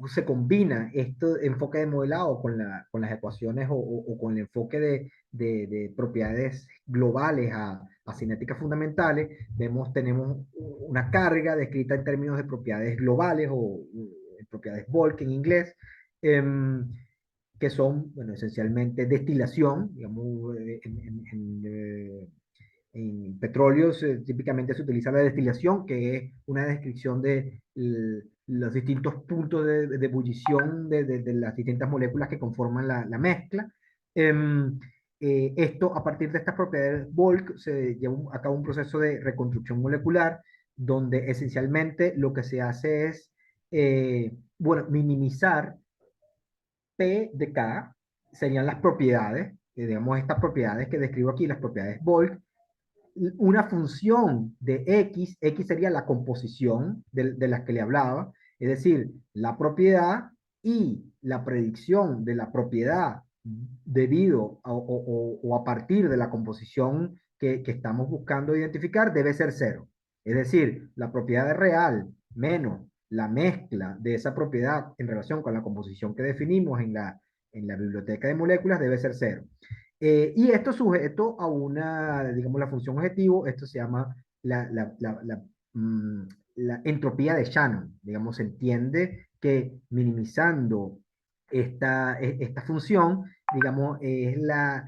se combina este enfoque de modelado con las ecuaciones o con el enfoque de propiedades globales a cinéticas fundamentales, tenemos una carga descrita en términos de propiedades globales o propiedades Bulk en inglés, em, que son, bueno, esencialmente destilación, digamos, en petróleos típicamente se utiliza la destilación, que es una descripción de los distintos puntos de ebullición de las distintas moléculas que conforman la mezcla. Em, Esto, a partir de estas propiedades bulk, se lleva a cabo un proceso de reconstrucción molecular, donde esencialmente lo que se hace es, bueno, minimizar P de K, serían las propiedades, digamos, estas propiedades que describo aquí, las propiedades bulk, una función de X sería la composición de las que le hablaba, es decir, la propiedad y la predicción de la propiedad debido a partir de la composición que estamos buscando identificar debe ser cero. Es decir, la propiedad real menos la mezcla de esa propiedad en relación con la composición que definimos en la biblioteca de moléculas debe ser cero. Y esto sujeto a una, digamos, la función objetivo, esto se llama mm, la entropía de Shannon. Digamos, se entiende que minimizando esta función, digamos, se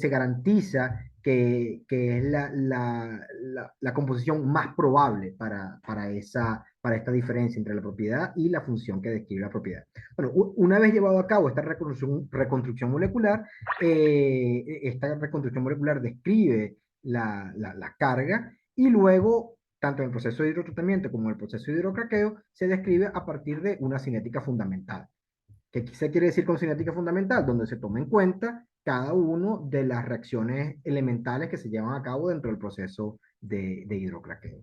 garantiza que es la composición más probable para esta diferencia entre la propiedad y la función que describe la propiedad. Bueno, una vez llevado a cabo esta reconstrucción molecular, esta reconstrucción molecular describe la carga y luego, tanto en el proceso de hidrotratamiento como en el proceso de hidrocraqueo, se describe a partir de una cinética fundamental. ¿Qué se quiere decir con cinética fundamental? Donde se toma en cuenta cada una de las reacciones elementales que se llevan a cabo dentro del proceso de hidrocraqueo.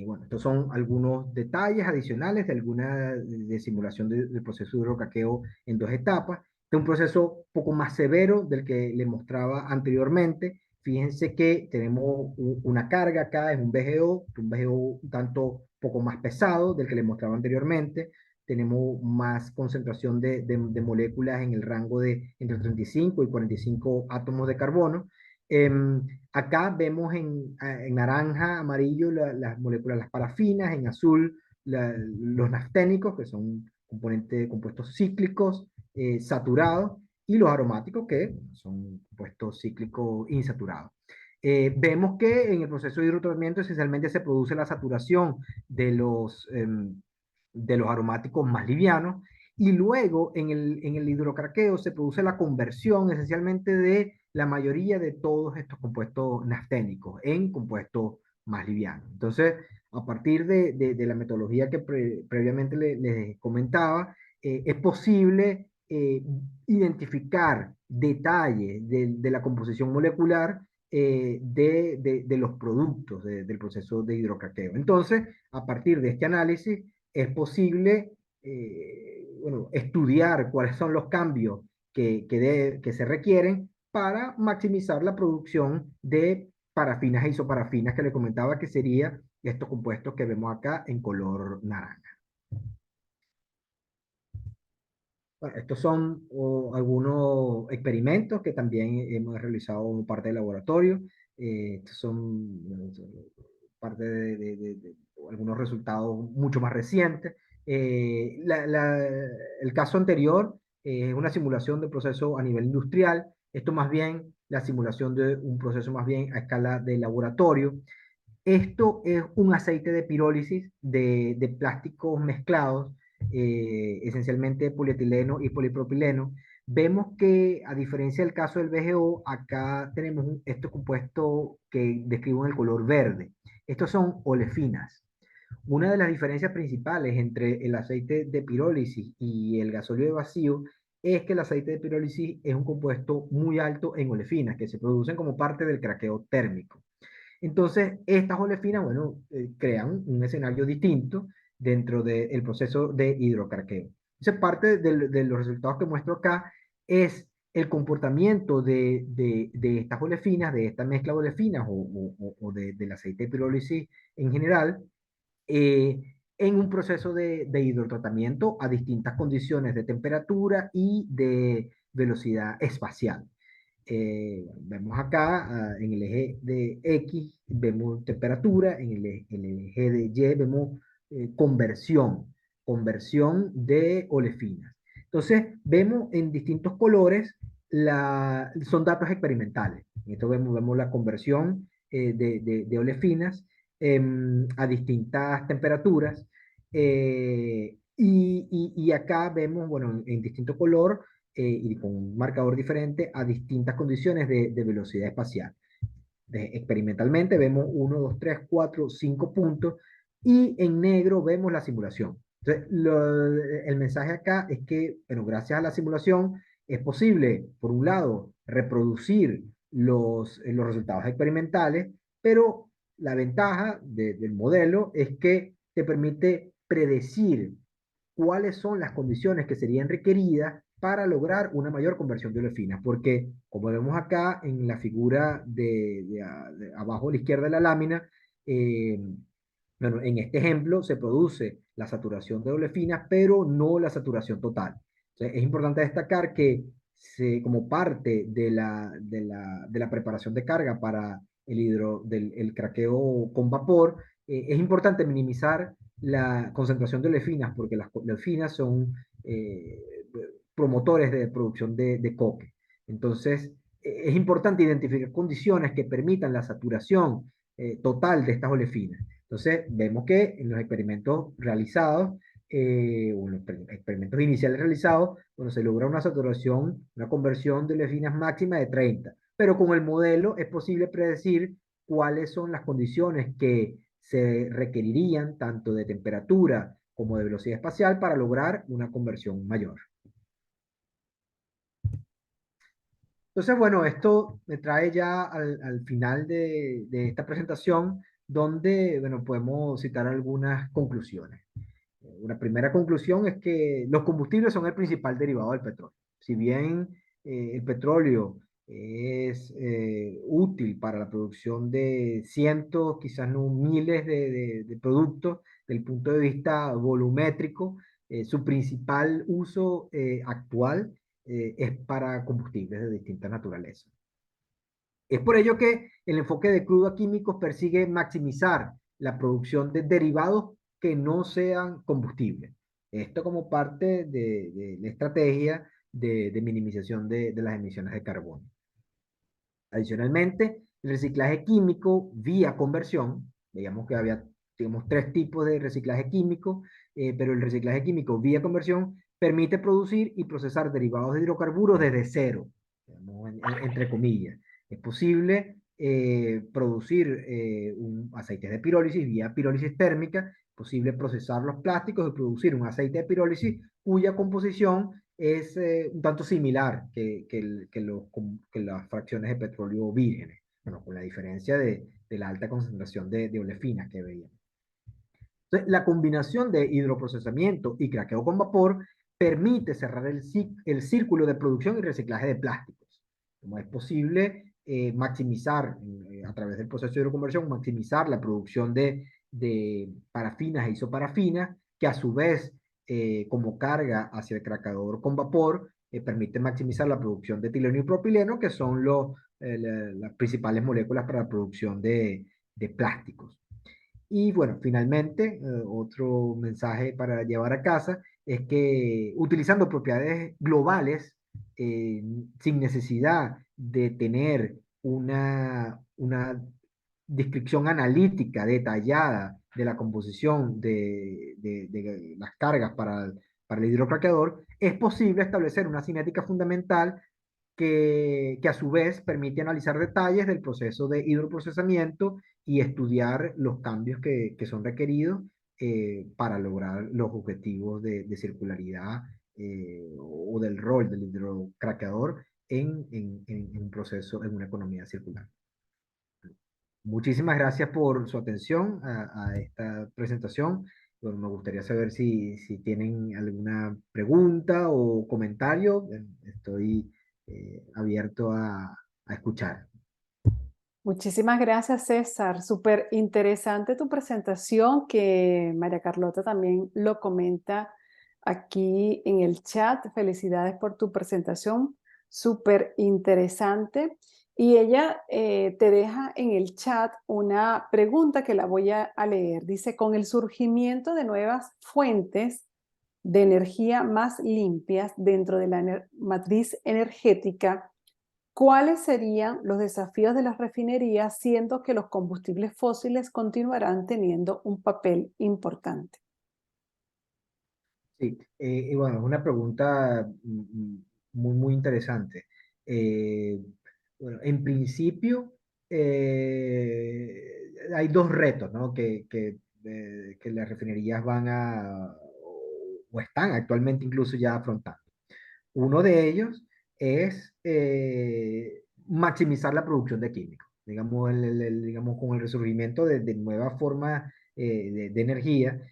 Bueno, estos son algunos detalles adicionales de alguna de simulación del proceso de hidrocraqueo en dos etapas. Este es un proceso un poco más severo del que le mostraba anteriormente. Fíjense que tenemos una carga acá, es un VGO un tanto poco más pesado del que le mostraba anteriormente. Tenemos más concentración de moléculas en el rango de entre 35 y 45 átomos de carbono. Acá vemos en naranja, amarillo las moléculas, las parafinas, en azul los nafténicos, que son compuestos cíclicos saturados, y los aromáticos, que son compuestos cíclicos insaturados. Vemos que en el proceso de hidrotratamiento esencialmente se produce la saturación de los aromáticos más livianos, y luego en el hidrocraqueo se produce la conversión esencialmente de la mayoría de todos estos compuestos nafténicos en compuestos más livianos. Entonces, a partir de la metodología que previamente les comentaba, es posible identificar detalles de la composición molecular de los productos del proceso de hidrocraqueo. Entonces, a partir de este análisis, es posible bueno, estudiar cuáles son los cambios que se requieren para maximizar la producción de parafinas e isoparafinas que le comentaba que sería estos compuestos que vemos acá en color naranja. Bueno, estos son algunos experimentos que también hemos realizado como parte del laboratorio. Estos son parte de algunos resultados mucho más recientes. El caso anterior es una simulación de proceso a nivel industrial. Esto más bien, la simulación de un proceso más bien a escala de laboratorio. Esto es un aceite de pirólisis de plásticos mezclados, esencialmente polietileno y polipropileno. Vemos que, a diferencia del caso del VGO, acá tenemos estos compuestos que describo en el color verde. Estos son olefinas. Una de las diferencias principales entre el aceite de pirólisis y el gasóleo de vacío es que el aceite de pirólisis es un compuesto muy alto en olefinas, que se producen como parte del craqueo térmico. Entonces, estas olefinas, bueno, crean un escenario distinto dentro del proceso de hidrocarqueo. Entonces, parte de los resultados que muestro acá es el comportamiento de estas olefinas, de esta mezcla de olefinas o del aceite de pirólisis en general, en un proceso de hidrotratamiento a distintas condiciones de temperatura y de velocidad espacial. Vemos acá en el eje de X, vemos temperatura, en el eje de Y vemos conversión de olefinas. Entonces, vemos en distintos colores, son datos experimentales. En esto vemos la conversión de olefinas a distintas temperaturas. Y acá vemos, bueno, en distinto color, y con un marcador diferente a distintas condiciones de velocidad espacial. Experimentalmente vemos 1, 2, 3, 4, 5 puntos, y en negro vemos la simulación. Entonces, el mensaje acá es que, bueno, gracias a la simulación es posible, por un lado, reproducir los resultados experimentales, pero la ventaja del modelo es que te permite predecir cuáles son las condiciones que serían requeridas para lograr una mayor conversión de olefinas, porque como vemos acá en la figura de abajo a la izquierda de la lámina, eh, bueno, en este ejemplo se produce la saturación de olefinas, pero no la saturación total. Entonces, es importante destacar que como parte de la preparación de carga para el craqueo con vapor, es importante minimizar la concentración de olefinas, porque las olefinas son eh, promotores de producción de coque. Entonces, es importante identificar condiciones que permitan la saturación total de estas olefinas. Entonces, vemos que en los experimentos realizados, o en los experimentos iniciales realizados, bueno, se logra una saturación, una conversión de olefinas máxima de 30, pero con el modelo es posible predecir cuáles son las condiciones que se requerirían tanto de temperatura como de velocidad espacial para lograr una conversión mayor. Entonces, bueno, esto me trae ya al final de esta presentación, donde, bueno, podemos citar algunas conclusiones. Una primera conclusión es que los combustibles son el principal derivado del petróleo. Si bien el petróleo es útil para la producción de cientos, quizás no miles de productos, desde el punto de vista volumétrico, su principal uso actual es para combustibles de distintas naturalezas. Es por ello que el enfoque de crudo a químicos persigue maximizar la producción de derivados que no sean combustibles. Esto como parte de la estrategia de minimización de las emisiones de carbono. Adicionalmente, el reciclaje químico vía conversión, digamos que había digamos, tres tipos de reciclaje químico, pero el reciclaje químico vía conversión permite producir y procesar derivados de hidrocarburos desde cero, digamos, entre comillas. Es posible producir aceites de pirólisis vía pirólisis térmica, es posible procesar los plásticos y producir un aceite de pirólisis cuya composición es un tanto similar que las fracciones de petróleo vírgenes, bueno, con la diferencia de la alta concentración de olefinas que veíamos. Entonces, la combinación de hidroprocesamiento y craqueo con vapor permite cerrar el círculo de producción y reciclaje de plásticos. Como es posible maximizar, a través del proceso de hidroconversión, maximizar la producción de parafinas e isoparafinas, que a su vez, como carga hacia el craqueador con vapor, permite maximizar la producción de etileno y propileno, que son las principales moléculas para la producción de plásticos. Y bueno, finalmente, otro mensaje para llevar a casa es que utilizando propiedades globales, sin necesidad de tener una descripción analítica detallada de la composición de las cargas para el hidrocraqueador, es posible establecer una cinética fundamental que a su vez permite analizar detalles del proceso de hidroprocesamiento y estudiar los cambios que son requeridos para lograr los objetivos de circularidad o del rol del hidrocraqueador en un proceso, en una economía circular. Muchísimas gracias por su atención a esta presentación. Bueno, me gustaría saber si tienen alguna pregunta o comentario. Estoy abierto a escuchar. Muchísimas gracias, César. Súper interesante tu presentación, que María Carlota también lo comenta aquí en el chat. Felicidades por tu presentación, súper interesante. Y ella te deja en el chat una pregunta que la voy a leer. Dice, con el surgimiento de nuevas fuentes de energía más limpias dentro de la matriz energética, ¿cuáles serían los desafíos de las refinerías, siendo que los combustibles fósiles continuarán teniendo un papel importante? Sí, y bueno, es una pregunta muy interesante. Eh, bueno, en principio, hay dos retos, ¿no? Que las refinerías van o están actualmente incluso ya afrontando. Uno de ellos es maximizar la producción de químicos. Digamos, digamos con el resurgimiento de nuevas formas de energía,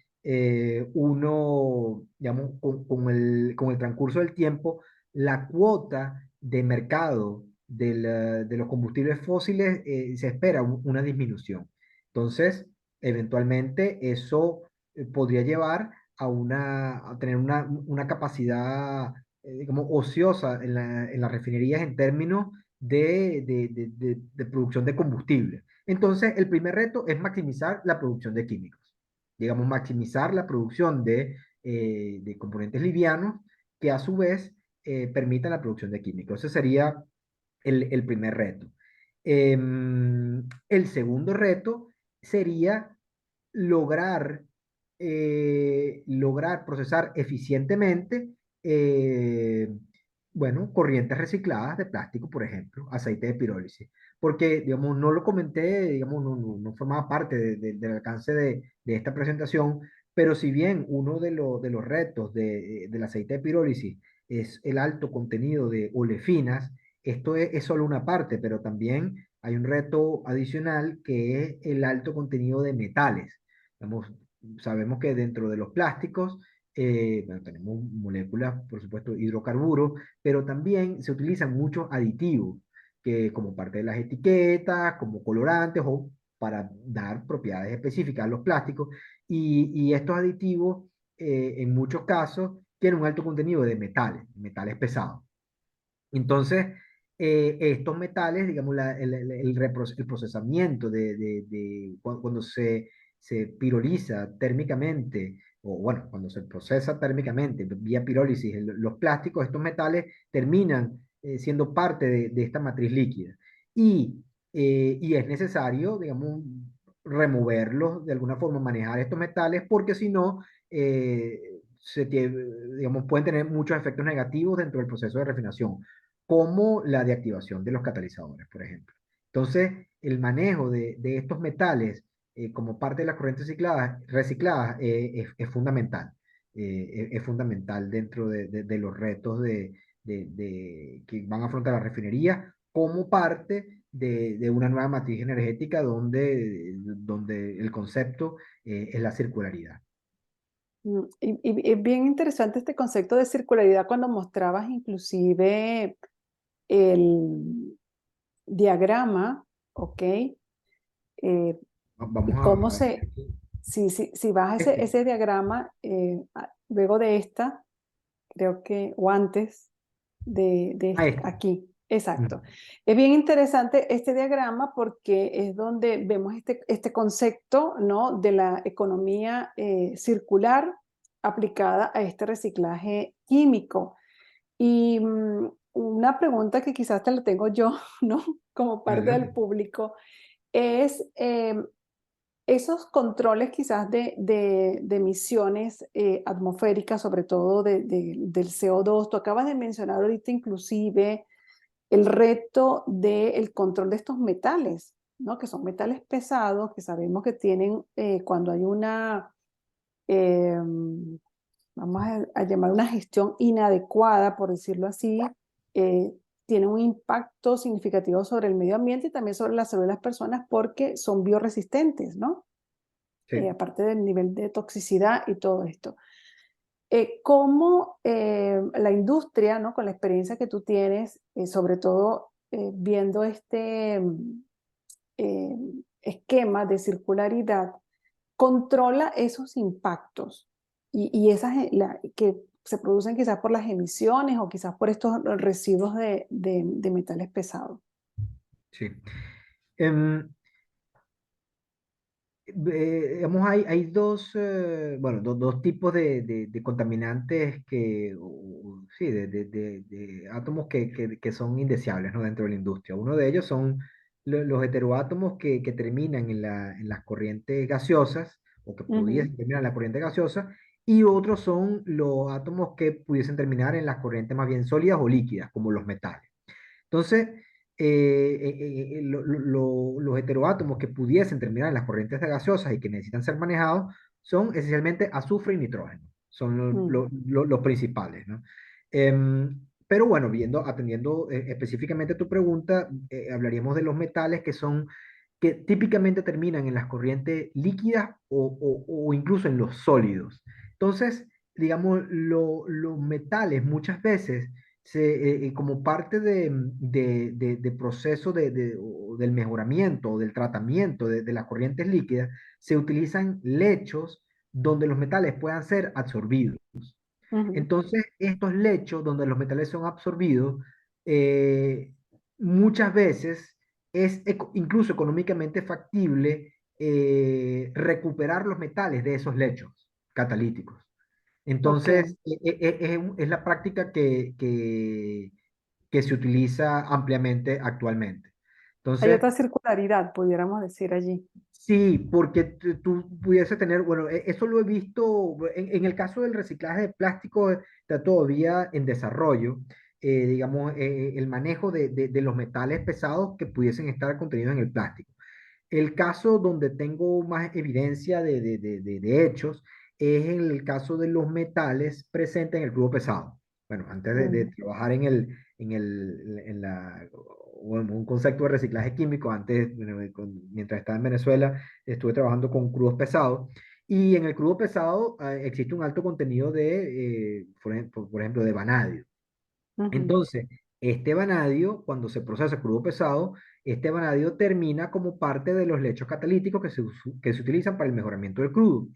uno, digamos, con el transcurso del tiempo, la cuota de mercado de los combustibles fósiles se espera una disminución. Entonces, eventualmente eso podría llevar a tener una capacidad, digamos, ociosa en las refinerías en términos de producción de combustible. Entonces, el primer reto es maximizar la producción de químicos, digamos, maximizar la producción de componentes livianos que a su vez permitan la producción de químicos. Ese sería el primer reto. El segundo reto sería lograr, lograr procesar eficientemente, eh, bueno, corrientes recicladas de plástico, por ejemplo, aceite de pirólisis. Porque, digamos, no lo comenté, digamos, no formaba parte del alcance de esta presentación, pero si bien uno de los retos del aceite de pirólisis es el alto contenido de olefinas, esto es solo una parte, pero también hay un reto adicional que es el alto contenido de metales. Digamos, sabemos que dentro de los plásticos, bueno, tenemos moléculas, por supuesto, hidrocarburos, pero también se utilizan muchos aditivos que como parte de las etiquetas, como colorantes o para dar propiedades específicas a los plásticos. Y estos aditivos, en muchos casos, tienen un alto contenido de metales, metales pesados. Entonces, estos metales, digamos, el procesamiento cuando se piroliza térmicamente, o bueno, cuando se procesa térmicamente vía pirólisis los plásticos, estos metales terminan siendo parte de esta matriz líquida. Y es necesario, digamos, removerlos, de alguna forma manejar estos metales, porque si no, digamos, pueden tener muchos efectos negativos dentro del proceso de refinación como la de activación de los catalizadores, por ejemplo. Entonces, el manejo de estos metales como parte de las corrientes recicladas es fundamental. Es fundamental dentro de los retos que van a afrontar las refinerías como parte de una nueva matriz energética donde el concepto es la circularidad. Y es bien interesante este concepto de circularidad cuando mostrabas inclusive el diagrama, ¿ok? Vamos Y cómo a ver se, aquí. si vas a Este, ese diagrama, luego de esta, creo que, o antes este. aquí, Mm, exacto. Es bien interesante este diagrama porque es donde vemos este concepto, ¿no? De la economía circular aplicada a este reciclaje químico. Y una pregunta que quizás te la tengo yo, ¿no? Como parte del Adelante. público, es esos controles quizás de emisiones atmosféricas, sobre todo del CO2. Tú acabas de mencionar ahorita inclusive el reto del control de estos metales, ¿no? Que son metales pesados, que sabemos que tienen, cuando hay una, eh, vamos a llamar una gestión inadecuada, por decirlo así, eh, tiene un impacto significativo sobre el medio ambiente y también sobre la salud de las personas porque son bioresistentes, ¿no? Sí. Aparte del nivel de toxicidad y todo esto. ¿Cómo la industria, ¿no? Con la experiencia que tú tienes, sobre todo viendo este eh, esquema de circularidad, controla esos impactos y esas que se producen quizás por las emisiones o quizás por estos residuos de metales pesados? Sí. Em, digamos, hay dos, bueno, dos tipos de contaminantes sí, de átomos que son indeseables, ¿no? Dentro de la industria. Uno de ellos son los heteroátomos que terminan en las corrientes gaseosas o que Ujú, pudiesen terminar en la corriente gaseosa, y otros son los átomos que pudiesen terminar en las corrientes más bien sólidas o líquidas, como los metales. Entonces, los heteroátomos que pudiesen terminar en las corrientes gaseosas y que necesitan ser manejados son esencialmente azufre y nitrógeno. Son mm, los principales, ¿no? Pero bueno, atendiendo específicamente a tu pregunta, hablaríamos de los metales que típicamente terminan en las corrientes líquidas o incluso en los sólidos. Entonces, digamos, los metales muchas veces como parte de proceso o del mejoramiento o del tratamiento de las corrientes líquidas, se utilizan lechos donde los metales puedan ser absorbidos. Ujú. Entonces, estos lechos donde los metales son absorbidos, eh, muchas veces es incluso económicamente factible recuperar los metales de esos lechos catalíticos. Ok. Entonces, es la práctica que se utiliza ampliamente actualmente. Hay Entonces, otra circularidad, pudiéramos decir allí. sí, porque tú pudiese tener, bueno, eso lo he visto en el caso del reciclaje de plástico, está todavía en desarrollo, digamos, el manejo de los metales pesados que pudiesen estar contenidos en el plástico. El caso donde tengo más evidencia de hechos es en el caso de los metales presentes en el cubo pesado. Bueno, antes de Mm, trabajar en un concepto de reciclaje químico, antes, bueno, mientras estaba en Venezuela, estuve trabajando con crudos pesados. Y en el crudo pesado existe un alto contenido por ejemplo, de vanadio. ujú, Entonces, este vanadio, cuando se procesa crudo pesado, este vanadio termina como parte de los lechos catalíticos que se utilizan para el mejoramiento del crudo.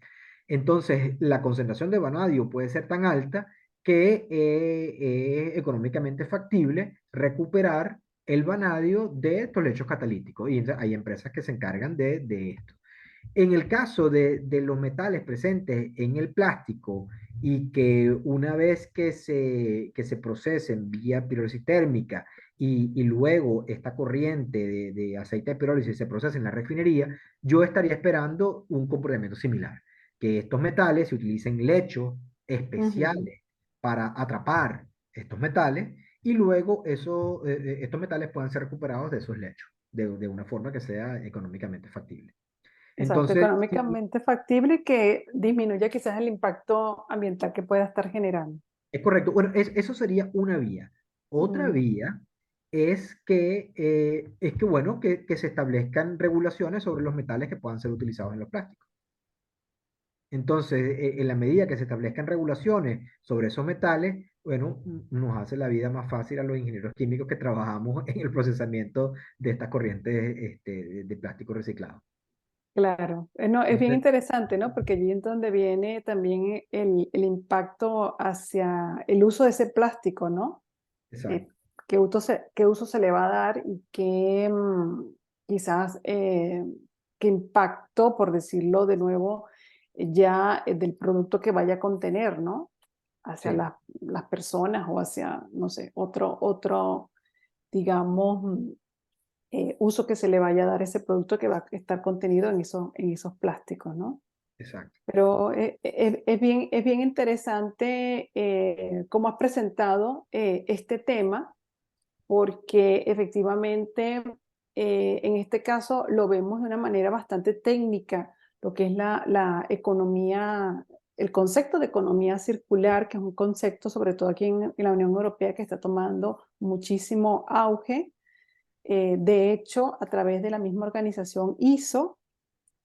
Entonces, la concentración de vanadio puede ser tan alta que es económicamente factible recuperar el vanadio de estos lechos catalíticos. Y hay empresas que se encargan de esto. En el caso de los metales presentes en el plástico y que una vez que se procesen vía pirólisis térmica y luego esta corriente de aceite de pirólisis se procesa en la refinería, yo estaría esperando un comportamiento similar, que estos metales se utilicen lechos ujú. especiales para atrapar estos metales y luego estos metales puedan ser recuperados de esos lechos de una forma que sea económicamente factible. Exacto, Entonces, sí, económicamente factible y que disminuya quizás el impacto ambiental que pueda estar generando. es correcto. Bueno, eso sería una vía. Otra Mm, vía es que bueno, que se establezcan regulaciones sobre los metales que puedan ser utilizados en los plásticos. Entonces, en la medida que se establezcan regulaciones sobre esos metales, bueno, nos hace la vida más fácil a los ingenieros químicos que trabajamos en el procesamiento de estas corrientes de plástico reciclado. claro, no, es bien Entonces, interesante, ¿no? Porque allí es donde viene también el impacto hacia el uso de ese plástico, ¿no? Eh, exacto, qué uso se le va a dar y qué quizás qué impacto, por decirlo de nuevo, ya del producto que vaya a contener, ¿no? Hacia sí, las personas o hacia, no sé, otro, digamos, uso que se le vaya a dar a ese producto que va a estar contenido en esos plásticos, ¿no? exacto. Pero es bien interesante cómo has presentado este tema porque efectivamente en este caso lo vemos de una manera bastante técnica, lo que es la economía, el concepto de economía circular, que es un concepto sobre todo aquí en la Unión Europea que está tomando muchísimo auge. De hecho, a través de la misma organización ISO,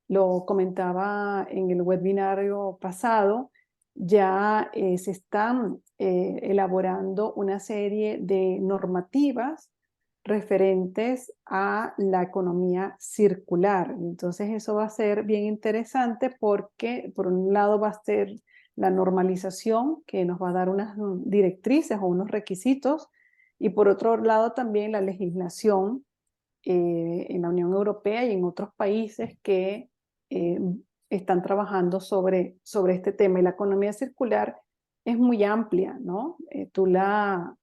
lo comentaba en el webinario pasado, ya se están elaborando una serie de normativas referentes a la economía circular. Entonces eso va a ser bien interesante porque por un lado va a ser la normalización que nos va a dar unas directrices o unos requisitos y por otro lado también la legislación en la Unión Europea y en otros países que eh, están trabajando sobre este tema. Y la economía circular es muy amplia, ¿no? Tú la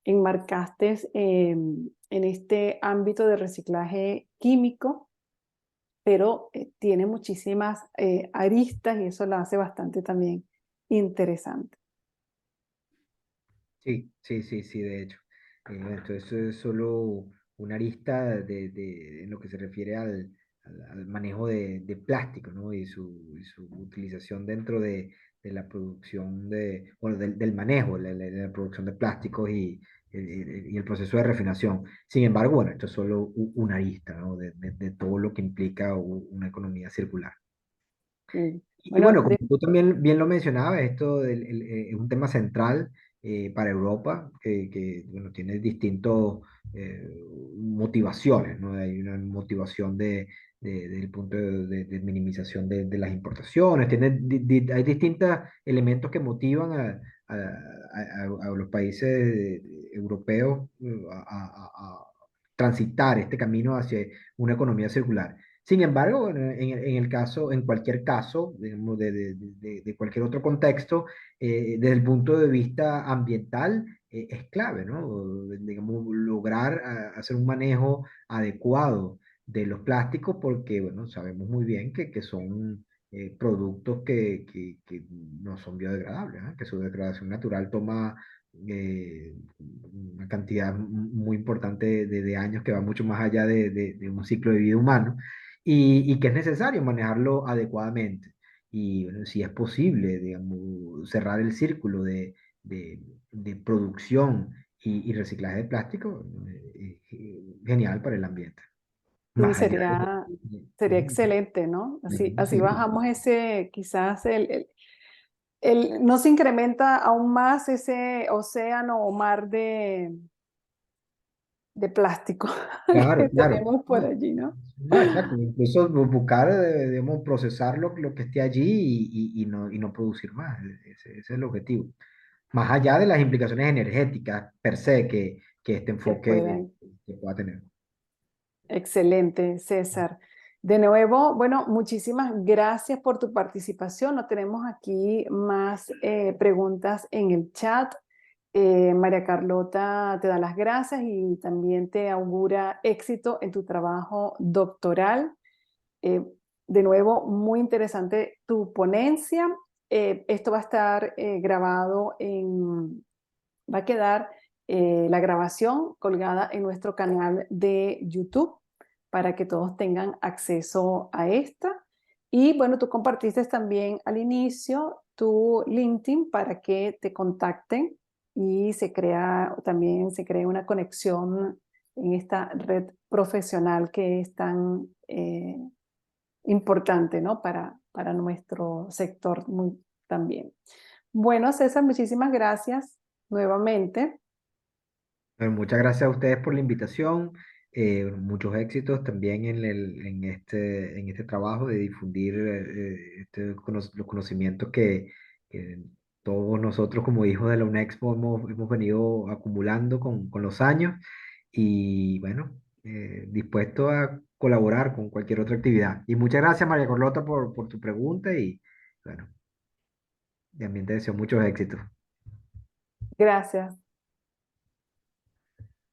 enmarcaste en este ámbito de reciclaje químico, pero tiene muchísimas aristas y eso la hace bastante también interesante. Sí, sí, sí, sí, de hecho. Entonces, eso es solo una arista en lo que se refiere al manejo de plástico, ¿no? Y su utilización dentro de la producción bueno, del manejo, la producción de plásticos y el proceso de refinación. Sin embargo, bueno, esto es solo una arista, ¿no? De todo lo que implica una economía circular. Mm. Y Bueno, bueno, como tú también bien lo mencionabas, esto es un tema central para Europa, bueno, tiene distintas motivaciones, ¿no? Hay una motivación del punto de minimización de las importaciones, hay distintos elementos que motivan a los países europeos a transitar este camino hacia una economía circular. Sin embargo, bueno, en el caso, en cualquier caso, digamos, de cualquier otro contexto, desde el punto de vista ambiental, es clave, ¿no? Digamos, lograr hacer un manejo adecuado de los plásticos porque, bueno, sabemos muy bien que son productos que no son biodegradables, ¿no? Que su degradación natural toma una cantidad muy importante de años que va mucho más allá de un ciclo de vida humano y que es necesario manejarlo adecuadamente. Y bueno, si es posible, digamos, cerrar el círculo de producción y reciclaje de plástico, genial para el ambiente. Sí, Más allá sería excelente, ¿no? Así sí, bajamos ese, quizás no se incrementa aún más ese océano o mar de plástico que claro, claro. tenemos por No, allí, ¿no? no, exacto. Incluso buscar, digamos, procesar lo que esté allí y no producir más. Ese es el objetivo. Más allá de las implicaciones energéticas per se que este Que enfoque puedan. que pueda tener. Excelente, César. De nuevo, bueno, muchísimas gracias por tu participación. No tenemos aquí más preguntas en el chat. María Carlota te da las gracias y también te augura éxito en tu trabajo doctoral. Eh, de nuevo, muy interesante tu ponencia. Esto va a estar grabado va a quedar la grabación colgada en nuestro canal de YouTube para que todos tengan acceso a esta. Y bueno, tú compartiste también al inicio tu LinkedIn para que te contacten y también se crea una conexión en esta red profesional que es tan importante, ¿no? Para nuestro sector también. Bueno, César, muchísimas gracias nuevamente. Bueno, muchas gracias a ustedes por la invitación. Muchos éxitos también en este trabajo de difundir los conocimientos que todos nosotros como hijos de la UNEXPO hemos venido acumulando con los años y bueno, dispuesto a colaborar con cualquier otra actividad. Y muchas gracias María Carlota por tu pregunta y bueno, también te deseo muchos éxitos. Gracias.